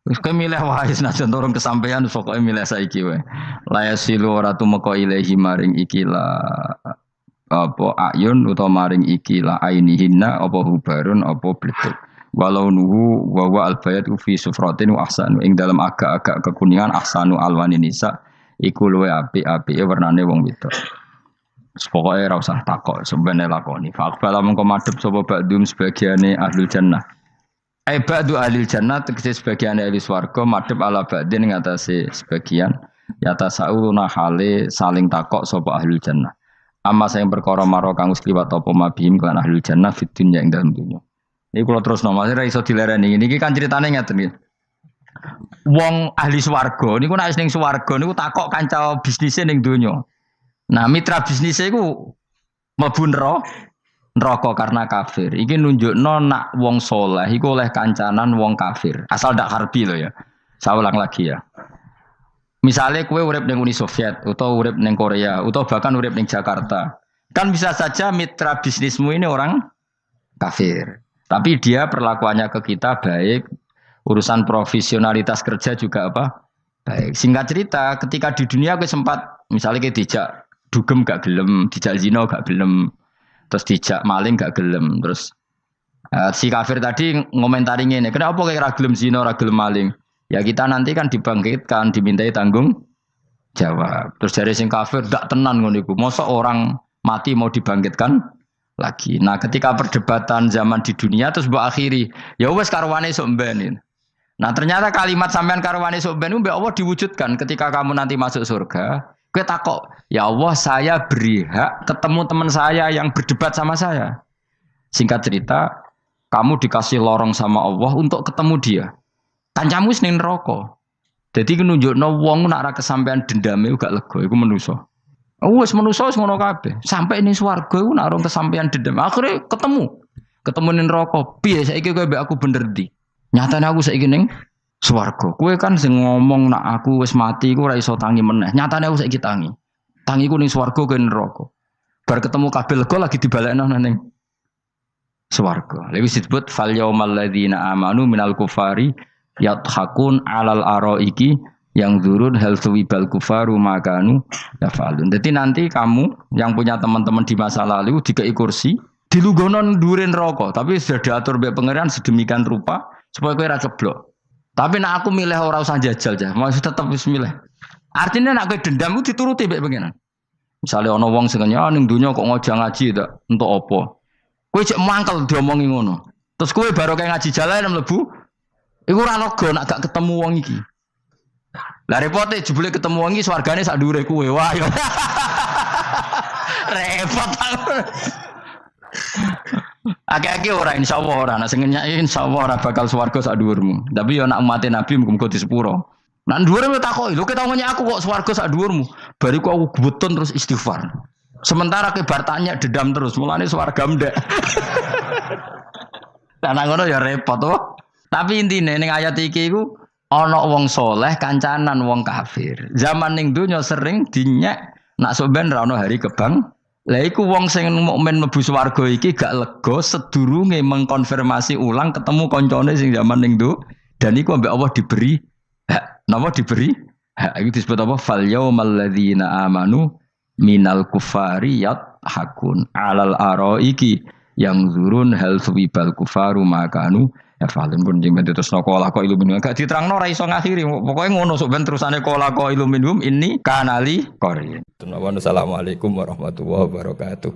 Wis kowe milih wae senajan turun kesampaian pokoke milih saiki wae. La yasilu ora tumeka ilahi maring ikila apa ayun utawa maring ikila ainihinna apa hubarun apa bletuk. Walau nuhu wa wa albayatu fi sufratin wa ahsanu ing dalam agak-agak kekuningan ahsanu alwani nisa iku luwe apik-apike warnane wong wedok. Pokoke ora usah takok, sebenarnya lakoni. Faqbala mengko madhep sapa ba'dum sebagiane ahlul jannah. Ba'du ahlil jannah tegese sebagiane ahli swarga madhep ala ba'din ngatasi sebagian yata sauna hale saling takok sapa ahlul jannah. Amma sing perkara maro kang wis liwat apa mabihim kan ahlul jannah fid dunya ing dalem dunya. Iki kula terusno, Mas ora iso dilereni. Niki kan critane ngeten iki. Wong ahli swarga niku nek ning swarga niku takok kanca bisnise ning donya. Nah, mitra bisnise iku mlebu neraka karena kafir. Iki nunjukno nak wong saleh iku oleh kancanan wong kafir. Asal ndak harbi lho ya. Saya ulang lagi ya. Misalnya kowe urip ning Uni Soviet utawa urip ning Korea utawa bahkan urip ning Jakarta. Kan bisa saja mitra bisnismu ini orang kafir. Tapi dia perlakuannya ke kita baik. Urusan profesionalitas kerja juga apa? Baik. Singkat cerita, ketika di dunia aku sempat misalnya kayak dijak dugem gak gelem, dijak zina gak gelem. Terus dijak maling gak gelem. Terus si kafir tadi ngomentari ngene, kenapa kayak ra gelem zina, ra gelem maling? Ya kita nanti kan dibangkitkan, dimintai tanggung jawab. Terus dari sing kafir gak tenan ngono iku. Mosok orang mati mau dibangkitkan lagi. Nah, ketika perdebatan zaman di dunia terus mbok akhiri, ya wis karwane sok mben. Nah, ternyata kalimat sampean karwane sok mben mbek Allah diwujudkan ketika kamu nanti masuk surga. Kowe takok, ya Allah saya beri hak ketemu teman saya yang berdebat sama saya. Singkat cerita, kamu dikasih lorong sama Allah untuk ketemu dia. Kancamu ning neraka. Jadi nunjukno wong nak ra kesampean dendame gak lega, iku manusa. Wis manusa wis ngono kabeh. Sampai ning swarga iku nak rong kesampean dendam. Akhire ketemu. Ketemu ning neraka. Piye saiki kowe mbek aku bener ndi? Nyatane aku saiki ning swarga. Kowe kan sing ngomong nak aku wis mati iku ora iso tangi meneh. Nyatane aku saiki tangi. Tangiku ning swarga kowe neraka. Bar ketemu kabeh lega lagi dibalekno ning swarga. Lha wis disebut fal yaumal ladzina amanu minal kufari yadhakun alal araiki yang zurun hal suwibal kufaru makanu yafalun. Jadi nanti kamu yang punya teman-teman di masa lalu dikei kursi dilunggono ndurin rokok, tapi sudah diatur mbek pangeran sedemikian rupa supaya kowe ora ceblok. Tapi nek aku milih ora usah jajal ya, mau tetep wis milih. Artinya nek kowe dendam ku dituruti mbek pangeran. Misale ana wong sing ning donya kok ngojang ngaji tak entuk apa? Kowe cek mangkel diomongi ngono. Terus kowe baru kayak ngaji jalan mlebu iku ora lega nek gak ketemu wong iki. Lah repote jebule ketemu wong iki swargane sak dhuwure kowe. Wah yo. Repot. Akeh-akeh ora insyaallah ora. Nek sing nyai insyaallah ora bakal swarga sak dhuwurmu. Tapi yo nek umat Nabi muga-muga di sepuro. Nek dhuwure takoki, lho ketemu aku kok swarga sak dhuwurmu. Bariku aku gebutun terus istighfar. Sementara ke bar tanya dedam terus, mulane swarga ndek. Lah ngono ya repot to. Tapi intine ning ayat iki iku ana wong soleh kancanan wong kafir. Zaman ning donya sering dinyek nak sampean ra ono hari kebang. Lah iku wong sing mukmin mlebu swarga iki gak lega sedurunge mengkonfirmasi ulang ketemu koncone sing zaman ning do dan iku ambek Allah diberi hak. Napa diberi? Hak iki disebut apa? Fal yaumal ladzina amanu minal kufari yadhakun alal araiki yang zurun hal suwibal kufaru makanu ya falun pun jeng terus nokola ko iluminum gak diterangno ora iso ngakhiri pokoknya ngono sok ben terusane kola ko iluminum ini kanali korin. Assalamualaikum warahmatullahi wabarakatuh.